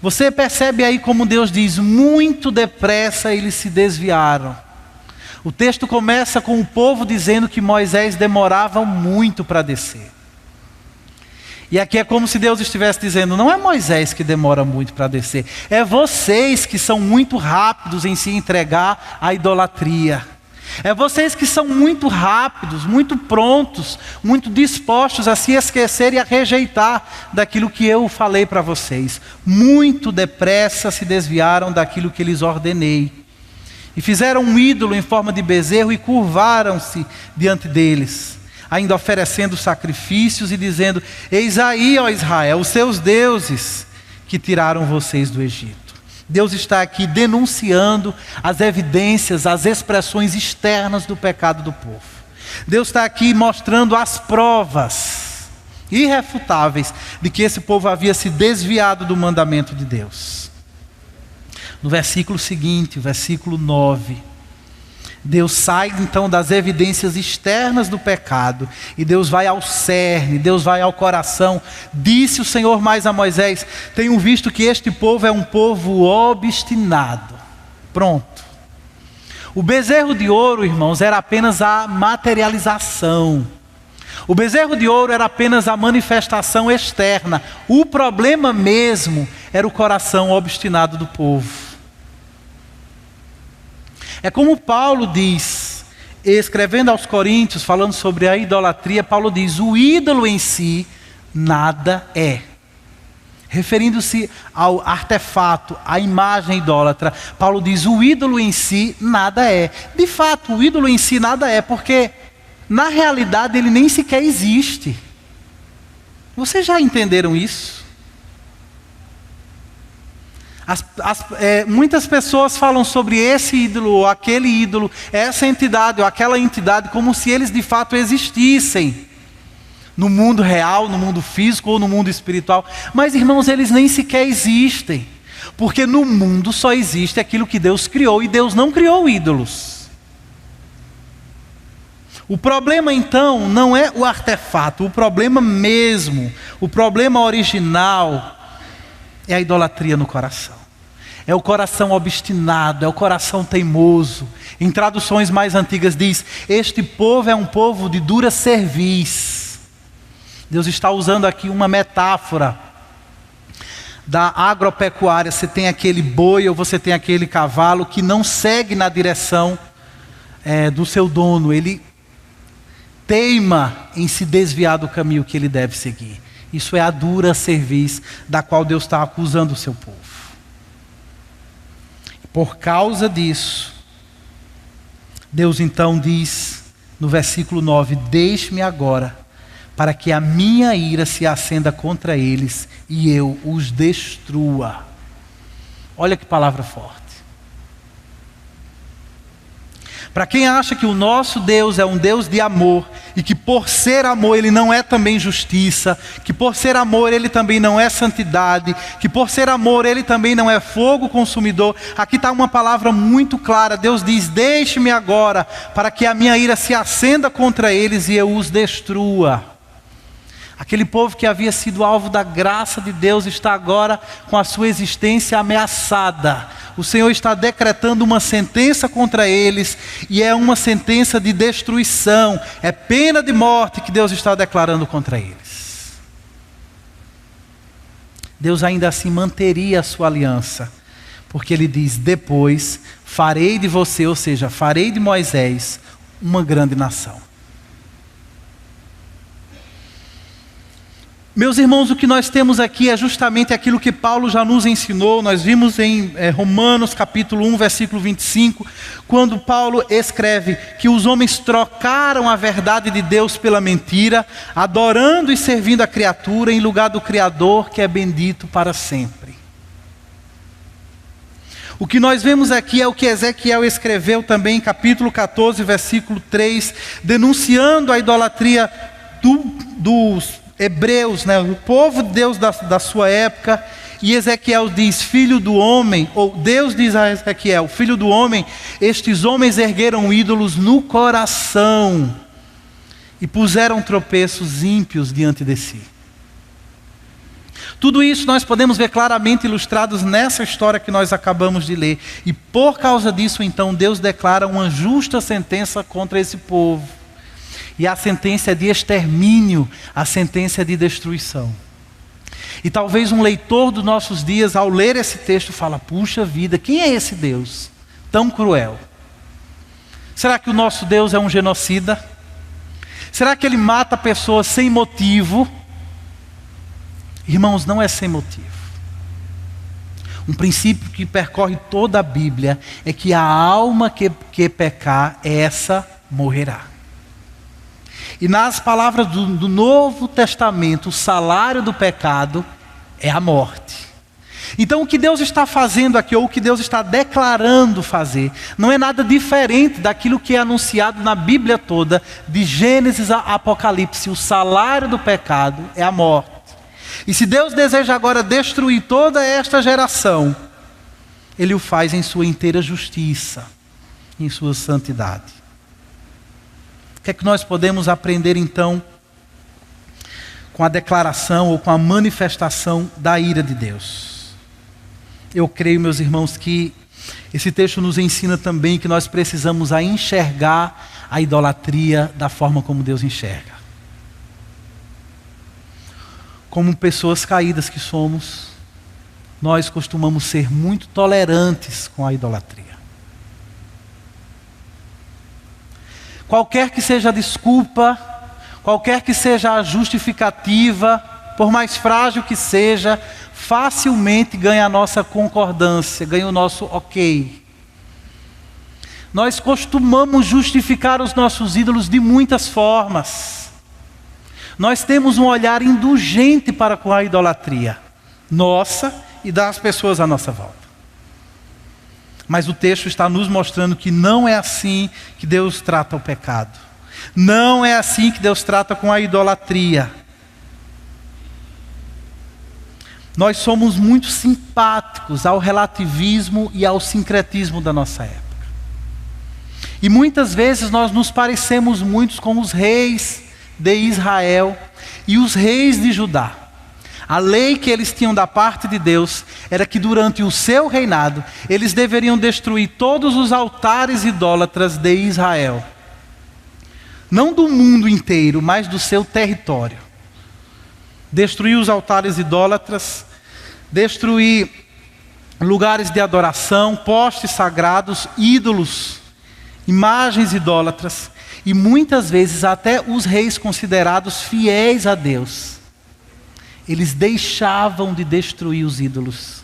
Você percebe aí como Deus diz, muito depressa eles se desviaram. O texto começa com o povo dizendo que Moisés demorava muito para descer. E aqui é como se Deus estivesse dizendo, não é Moisés que demora muito para descer, é vocês que são muito rápidos em se entregar à idolatria. É vocês que são muito rápidos, muito prontos, muito dispostos a se esquecer e a rejeitar daquilo que eu falei para vocês. Muito depressa se desviaram daquilo que lhes ordenei. E fizeram um ídolo em forma de bezerro e curvaram-se diante deles, ainda oferecendo sacrifícios e dizendo, eis aí, ó Israel, os seus deuses que tiraram vocês do Egito. Deus está aqui denunciando as evidências, as expressões externas do pecado do povo. Deus está aqui mostrando as provas irrefutáveis de que esse povo havia se desviado do mandamento de Deus. No versículo seguinte, o versículo 9, Deus sai então das evidências externas do pecado e Deus vai ao cerne, Deus vai ao coração. Disse o Senhor mais a Moisés, tenho visto que este povo é um povo obstinado. Pronto. O bezerro de ouro, irmãos, era apenas a materialização. O bezerro de ouro era apenas a manifestação externa. O problema mesmo era o coração obstinado do povo. É como Paulo diz, escrevendo aos Coríntios, falando sobre a idolatria, Paulo diz, o ídolo em si nada é. Referindo-se ao artefato, à imagem idólatra, Paulo diz, o ídolo em si nada é. De fato, o ídolo em si nada é, porque na realidade ele nem sequer existe. Vocês já entenderam isso? Muitas pessoas falam sobre esse ídolo, ou aquele ídolo, essa entidade ou aquela entidade, como se eles de fato existissem no mundo real, no mundo físico ou no mundo espiritual. Mas irmãos, eles nem sequer existem, porque no mundo só existe aquilo que Deus criou, e Deus não criou ídolos. O problema então não é o artefato, o problema mesmo, o problema original é a idolatria no coração. É o coração obstinado, é o coração teimoso. Em traduções mais antigas diz, este povo é um povo de dura cerviz. Deus está usando aqui uma metáfora da agropecuária. Você tem aquele boi ou você tem aquele cavalo que não segue na direção do seu dono. Ele teima em se desviar do caminho que ele deve seguir. Isso é a dura cerviz da qual Deus está acusando o seu povo. Por causa disso, Deus então diz no versículo 9, deixe-me agora, para que a minha ira se acenda contra eles e eu os destrua. Olha que palavra forte. Para quem acha que o nosso Deus é um Deus de amor, e que por ser amor ele não é também justiça, que por ser amor ele também não é santidade, que por ser amor ele também não é fogo consumidor, aqui está uma palavra muito clara. Deus diz, deixe-me agora, para que a minha ira se acenda contra eles e eu os destrua. Aquele povo que havia sido alvo da graça de Deus está agora com a sua existência ameaçada. O Senhor está decretando uma sentença contra eles, e é uma sentença de destruição. É pena de morte que Deus está declarando contra eles. Deus ainda assim manteria a sua aliança, porque Ele diz, depois farei de você, ou seja, farei de Moisés, uma grande nação. Meus irmãos, o que nós temos aqui é justamente aquilo que Paulo já nos ensinou. Nós vimos em Romanos capítulo 1, versículo 25, quando Paulo escreve que os homens trocaram a verdade de Deus pela mentira, adorando e servindo a criatura em lugar do Criador, que é bendito para sempre. O que nós vemos aqui é o que Ezequiel escreveu também em capítulo 14, versículo 3, denunciando a idolatria dos hebreus, o povo de Deus da sua época. E Ezequiel diz: filho do homem, ou Deus diz a Ezequiel: filho do homem, estes homens ergueram ídolos no coração e puseram tropeços ímpios diante de si. Tudo isso nós podemos ver claramente ilustrados nessa história que nós acabamos de ler. E por causa disso, então, Deus declara uma justa sentença contra esse povo. E a sentença é de extermínio, a sentença é de destruição. E talvez um leitor dos nossos dias, ao ler esse texto, fala: puxa vida, quem é esse Deus tão cruel? Será que o nosso Deus é um genocida? Será que ele mata pessoas sem motivo? Irmãos, não é sem motivo. Um princípio que percorre toda a Bíblia é que a alma que pecar, essa morrerá. E nas palavras do Novo Testamento, o salário do pecado é a morte. Então o que Deus está fazendo aqui, ou o que Deus está declarando fazer, não é nada diferente daquilo que é anunciado na Bíblia toda, de Gênesis a Apocalipse. O salário do pecado é a morte. E se Deus deseja agora destruir toda esta geração, Ele o faz em sua inteira justiça, em sua santidade. O que é que nós podemos aprender então com a declaração ou com a manifestação da ira de Deus? Eu creio, meus irmãos, que esse texto nos ensina também que nós precisamos enxergar a idolatria da forma como Deus enxerga. Como pessoas caídas que somos, nós costumamos ser muito tolerantes com a idolatria. Qualquer que seja a desculpa, qualquer que seja a justificativa, por mais frágil que seja, facilmente ganha a nossa concordância, ganha o nosso ok. Nós costumamos justificar os nossos ídolos de muitas formas. Nós temos um olhar indulgente para com a idolatria, nossa e das pessoas à nossa volta. Mas o texto está nos mostrando que não é assim que Deus trata o pecado. Não é assim que Deus trata com a idolatria. Nós somos muito simpáticos ao relativismo e ao sincretismo da nossa época. E muitas vezes nós nos parecemos muito com os reis de Israel e os reis de Judá. A lei que eles tinham da parte de Deus era que durante o seu reinado, eles deveriam destruir todos os altares idólatras de Israel. Não do mundo inteiro, mas do seu território. Destruir os altares idólatras, destruir lugares de adoração, postes sagrados, ídolos, imagens idólatras. E muitas vezes até os reis considerados fiéis a Deus, eles deixavam de destruir os ídolos.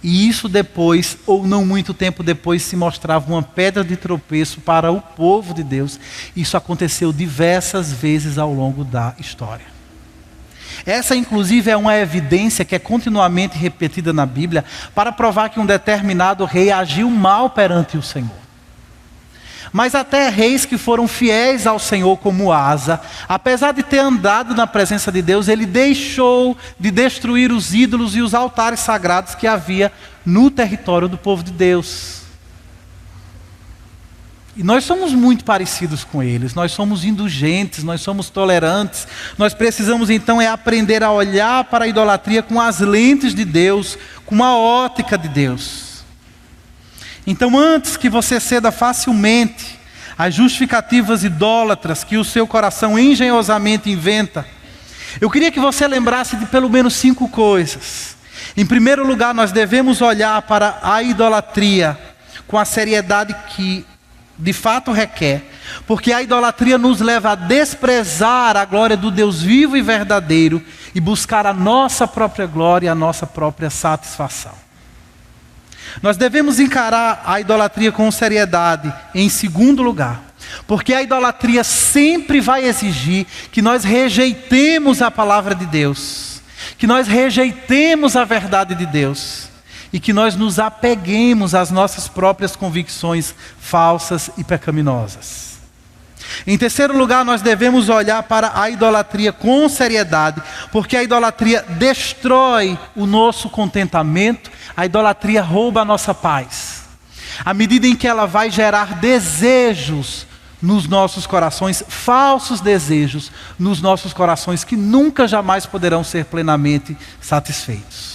E isso depois, ou não muito tempo depois, se mostrava uma pedra de tropeço para o povo de Deus. Isso aconteceu diversas vezes ao longo da história. Essa inclusive é uma evidência que é continuamente repetida na Bíblia para provar que um determinado rei agiu mal perante o Senhor. Mas até reis que foram fiéis ao Senhor, como Asa, apesar de ter andado na presença de Deus, ele deixou de destruir os ídolos e os altares sagrados que havia no território do povo de Deus. E nós somos muito parecidos com eles, nós somos indulgentes, nós somos tolerantes. Nós precisamos então aprender a olhar para a idolatria com as lentes de Deus, com a ótica de Deus. Então, antes que você ceda facilmente às justificativas idólatras que o seu coração engenhosamente inventa, eu queria que você lembrasse de pelo menos 5 coisas. Em primeiro lugar, nós devemos olhar para a idolatria com a seriedade que de fato requer, Porque a idolatria nos leva a desprezar a glória do Deus vivo e verdadeiro e buscar a nossa própria glória e a nossa própria satisfação. Nós devemos encarar a idolatria com seriedade, em segundo lugar, porque a idolatria sempre vai exigir que nós rejeitemos a palavra de Deus, que nós rejeitemos a verdade de Deus e que nós nos apeguemos às nossas próprias convicções falsas e pecaminosas. Em terceiro lugar, nós devemos olhar para a idolatria com seriedade, porque a idolatria destrói o nosso contentamento, a idolatria rouba a nossa paz. À medida em que ela vai gerar desejos nos nossos corações, falsos desejos nos nossos corações, que nunca jamais poderão ser plenamente satisfeitos.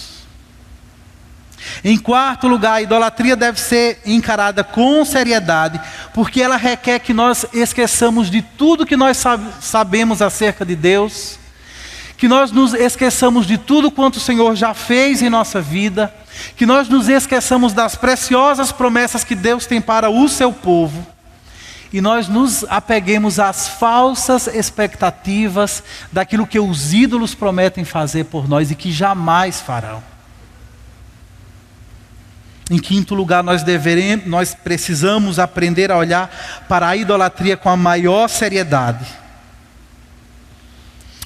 Em quarto lugar, a idolatria deve ser encarada com seriedade, porque ela requer que nós esqueçamos de tudo que nós sabemos acerca de Deus, que nós nos esqueçamos de tudo quanto o Senhor já fez em nossa vida, que nós nos esqueçamos das preciosas promessas que Deus tem para o seu povo, e nós nos apeguemos às falsas expectativas daquilo que os ídolos prometem fazer por nós e que jamais farão. Em quinto lugar, nós precisamos aprender a olhar para a idolatria com a maior seriedade.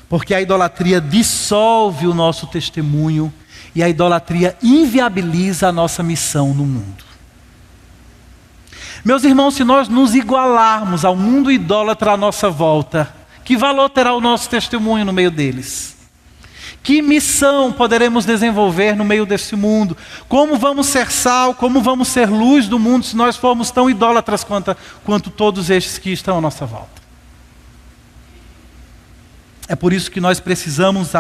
Porque a idolatria dissolve o nosso testemunho e a idolatria inviabiliza a nossa missão no mundo. Meus irmãos, se nós nos igualarmos ao mundo idólatra à nossa volta, que valor terá o nosso testemunho no meio deles? Que missão poderemos desenvolver no meio desse mundo? Como vamos ser sal, como vamos ser luz do mundo se nós formos tão idólatras quanto todos estes que estão à nossa volta? É por isso que nós precisamos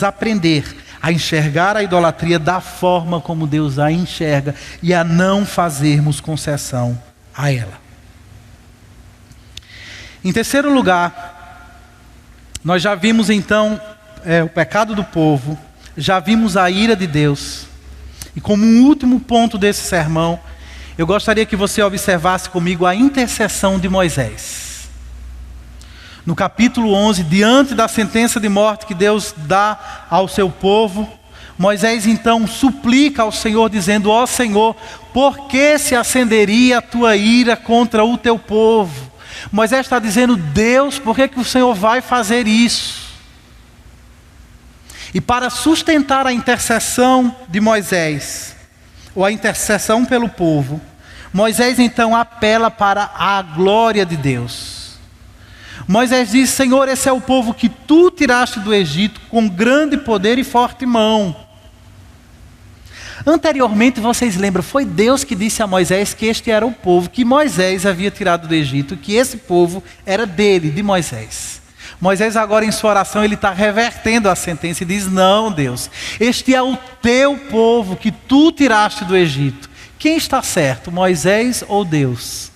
aprender a enxergar a idolatria da forma como Deus a enxerga e a não fazermos concessão a ela. Em terceiro lugar, nós já vimos então o pecado do povo, já vimos a ira de Deus. E como um último ponto desse sermão, eu gostaria que você observasse comigo a intercessão de Moisés. No capítulo 11, diante da sentença de morte que Deus dá ao seu povo, Moisés então suplica ao Senhor dizendo: ó Senhor, por que se acenderia a tua ira contra o teu povo? Moisés está dizendo: Deus, por que o Senhor vai fazer isso? E para sustentar a intercessão de Moisés, ou a intercessão pelo povo, Moisés então apela para a glória de Deus. Moisés diz: Senhor, esse é o povo que tu tiraste do Egito com grande poder e forte mão. Anteriormente, vocês lembram, foi Deus que disse a Moisés que este era o povo que Moisés havia tirado do Egito, que esse povo era dele, de Moisés. Moisés agora em sua oração, ele está revertendo a sentença e diz: não, Deus, este é o teu povo que tu tiraste do Egito. Quem está certo, Moisés ou Deus?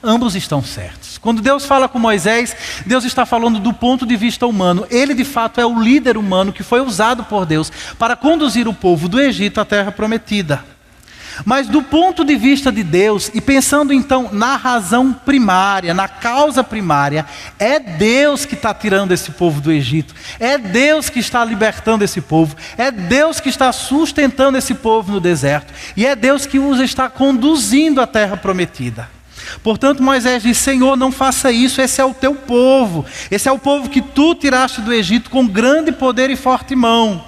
Ambos estão certos. Quando Deus fala com Moisés, Deus está falando do ponto de vista humano. Ele de fato é o líder humano que foi usado por Deus para conduzir o povo do Egito à terra prometida. Mas do ponto de vista de Deus, e pensando então na razão primária, na causa primária, é Deus que está tirando esse povo do Egito, é Deus que está libertando esse povo, é Deus que está sustentando esse povo no deserto, e é Deus que os está conduzindo à terra prometida. Portanto, Moisés diz: Senhor, não faça isso, esse é o teu povo, esse é o povo que tu tiraste do Egito com grande poder e forte mão.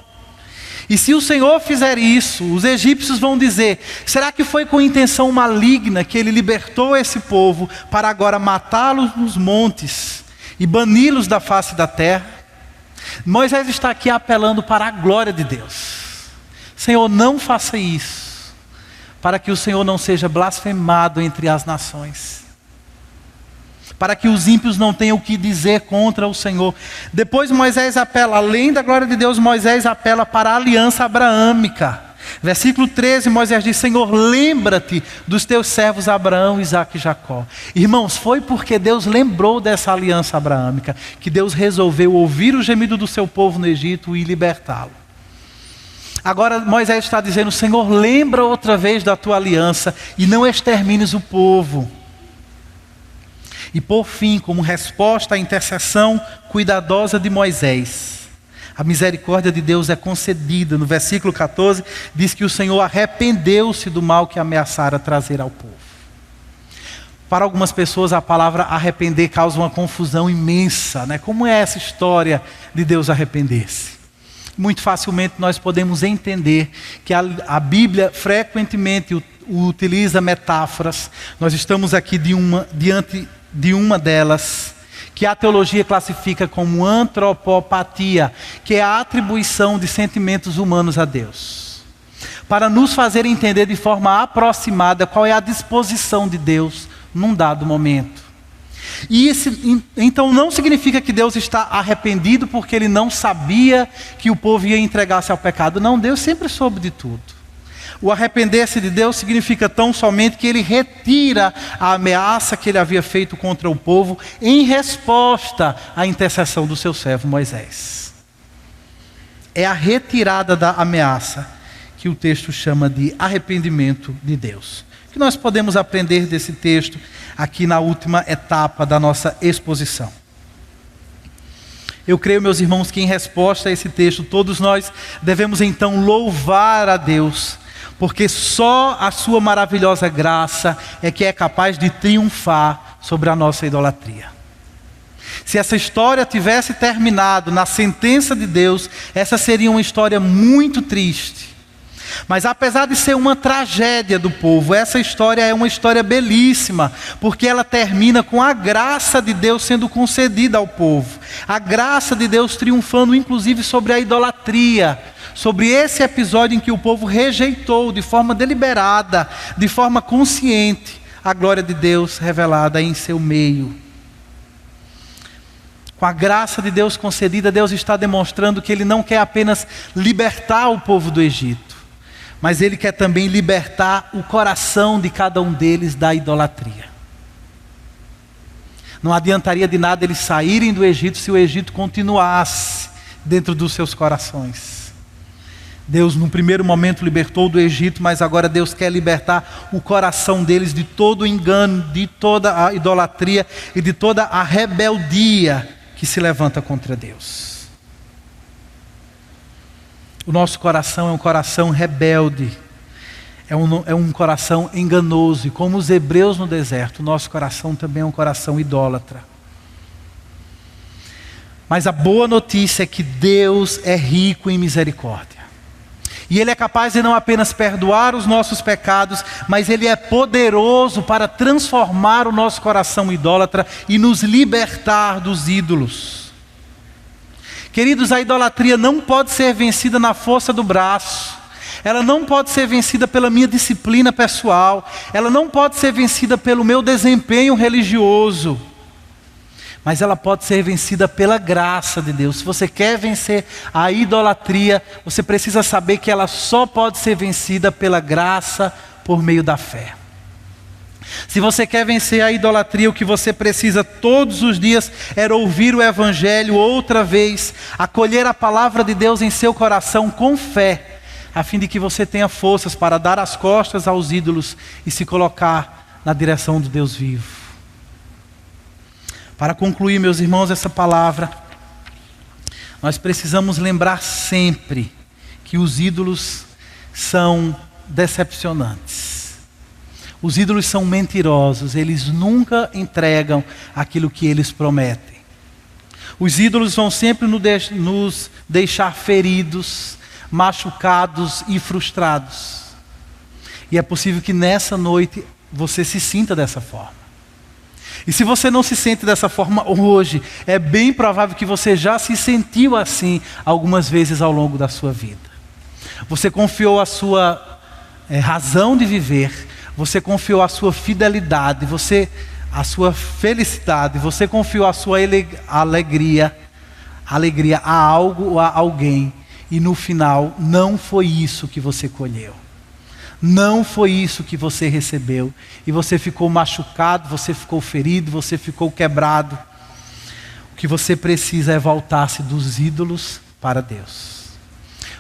E se o Senhor fizer isso, os egípcios vão dizer: será que foi com intenção maligna que ele libertou esse povo para agora matá-los nos montes e bani-los da face da terra? Moisés está aqui apelando para a glória de Deus. Senhor, não faça isso, para que o Senhor não seja blasfemado entre as nações, para que os ímpios não tenham o que dizer contra o Senhor. Depois Moisés apela, além da glória de Deus, Moisés apela para a aliança abraâmica. Versículo 13, Moisés diz: Senhor, lembra-te dos teus servos Abraão, Isaque e Jacó. Irmãos, foi porque Deus lembrou dessa aliança abraâmica que Deus resolveu ouvir o gemido do seu povo no Egito e libertá-lo. Agora Moisés está dizendo: Senhor, lembra outra vez da tua aliança e não extermines o povo. E por fim, como resposta à intercessão cuidadosa de Moisés, a misericórdia de Deus é concedida. No versículo 14, diz que o Senhor arrependeu-se do mal que ameaçara trazer ao povo. Para algumas pessoas a palavra arrepender causa uma confusão imensa, né? Como é essa história de Deus arrepender-se? Muito facilmente nós podemos entender que a Bíblia frequentemente utiliza metáforas. Nós estamos aqui diante de uma delas, que a teologia classifica como antropopatia, que é a atribuição de sentimentos humanos a Deus, para nos fazer entender de forma aproximada qual é a disposição de Deus num dado momento. E então não significa que Deus está arrependido porque Ele não sabia que o povo ia entregar-se ao pecado. Não, Deus sempre soube de tudo. O arrepender-se de Deus significa tão somente que Ele retira a ameaça que Ele havia feito contra o povo em resposta à intercessão do seu servo Moisés. É a retirada da ameaça que o texto chama de arrependimento de Deus. O que nós podemos aprender desse texto aqui na última etapa da nossa exposição? Eu creio, meus irmãos, que em resposta a esse texto, todos nós devemos então louvar a Deus, porque só a sua maravilhosa graça é que é capaz de triunfar sobre a nossa idolatria. Se essa história tivesse terminado na sentença de Deus, essa seria uma história muito triste. Mas apesar de ser uma tragédia do povo, essa história é uma história belíssima, porque ela termina com a graça de Deus sendo concedida ao povo. A graça de Deus triunfando inclusive sobre a idolatria, sobre esse episódio em que o povo rejeitou de forma deliberada, de forma consciente, a glória de Deus revelada em seu meio. Com a graça de Deus concedida, Deus está demonstrando que Ele não quer apenas libertar o povo do Egito, mas Ele quer também libertar o coração de cada um deles da idolatria. Não adiantaria de nada eles saírem do Egito se o Egito continuasse dentro dos seus corações. Deus, num primeiro momento, libertou do Egito, mas agora Deus quer libertar o coração deles de todo o engano, de toda a idolatria e de toda a rebeldia que se levanta contra Deus. O nosso coração é um coração rebelde, é um coração enganoso, e como os hebreus no deserto, o nosso coração também é um coração idólatra. Mas a boa notícia é que Deus é rico em misericórdia. E Ele é capaz de não apenas perdoar os nossos pecados, mas Ele é poderoso para transformar o nosso coração idólatra e nos libertar dos ídolos. Queridos, a idolatria não pode ser vencida na força do braço. Ela não pode ser vencida pela minha disciplina pessoal. Ela não pode ser vencida pelo meu desempenho religioso. Mas ela pode ser vencida pela graça de Deus. Se você quer vencer a idolatria, você precisa saber que ela só pode ser vencida pela graça por meio da fé. Se você quer vencer a idolatria, o que você precisa todos os dias é ouvir o Evangelho outra vez, acolher a palavra de Deus em seu coração com fé, a fim de que você tenha forças para dar as costas aos ídolos e se colocar na direção do Deus vivo. Para concluir, meus irmãos, essa palavra, nós precisamos lembrar sempre que os ídolos são decepcionantes. Os ídolos são mentirosos, eles nunca entregam aquilo que eles prometem. Os ídolos vão sempre nos deixar feridos, machucados e frustrados. E é possível que nessa noite você se sinta dessa forma. E se você não se sente dessa forma hoje, é bem provável que você já se sentiu assim algumas vezes ao longo da sua vida. Você confiou a sua razão de viver, você confiou a sua fidelidade, a sua felicidade, você confiou a sua alegria a algo ou a alguém, e no final não foi isso que você colheu. Não foi isso que você recebeu, e você ficou machucado, você ficou ferido, você ficou quebrado. O que você precisa é voltar-se dos ídolos para Deus.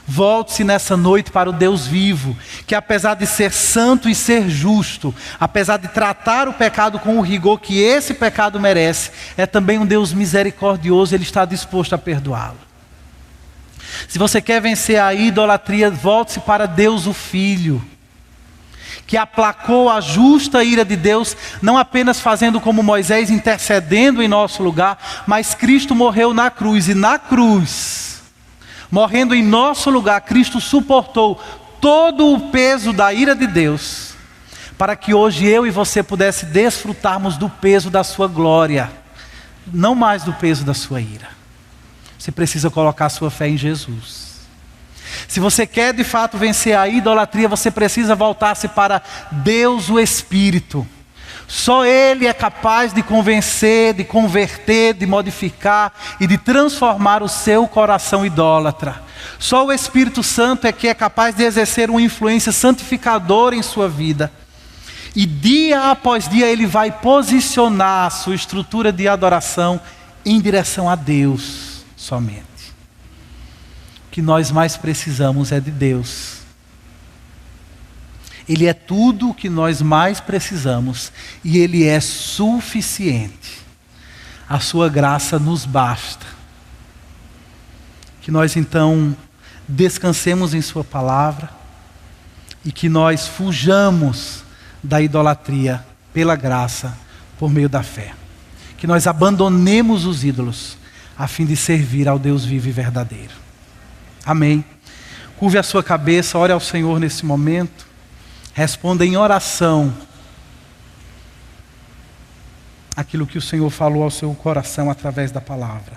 Volte-se nessa noite para o Deus vivo, que apesar de ser santo e ser justo, apesar de tratar o pecado com o rigor que esse pecado merece, é também um Deus misericordioso, Ele está disposto a perdoá-lo. Se você quer vencer a idolatria, volte-se para Deus o Filho, que aplacou a justa ira de Deus, não apenas fazendo como Moisés, intercedendo em nosso lugar, mas Cristo morreu na cruz, e na cruz, morrendo em nosso lugar, Cristo suportou todo o peso da ira de Deus, para que hoje eu e você pudesse desfrutarmos do peso da sua glória, não mais do peso da sua ira. Você precisa colocar sua fé em Jesus. Se você quer de fato vencer a idolatria, você precisa voltar-se para Deus o Espírito. Só Ele é capaz de convencer, de converter, de modificar e de transformar o seu coração idólatra. Só o Espírito Santo é que é capaz de exercer uma influência santificadora em sua vida. E dia após dia Ele vai posicionar a sua estrutura de adoração em direção a Deus somente. O que nós mais precisamos é de Deus. Ele é tudo o que nós mais precisamos e Ele é suficiente. A sua graça nos basta. Que nós então descansemos em sua palavra e que nós fujamos da idolatria pela graça, por meio da fé. Que nós abandonemos os ídolos a fim de servir ao Deus vivo e verdadeiro. Amém. Curve a sua cabeça, ore ao Senhor nesse momento. Responda em oração aquilo que o Senhor falou ao seu coração através da palavra.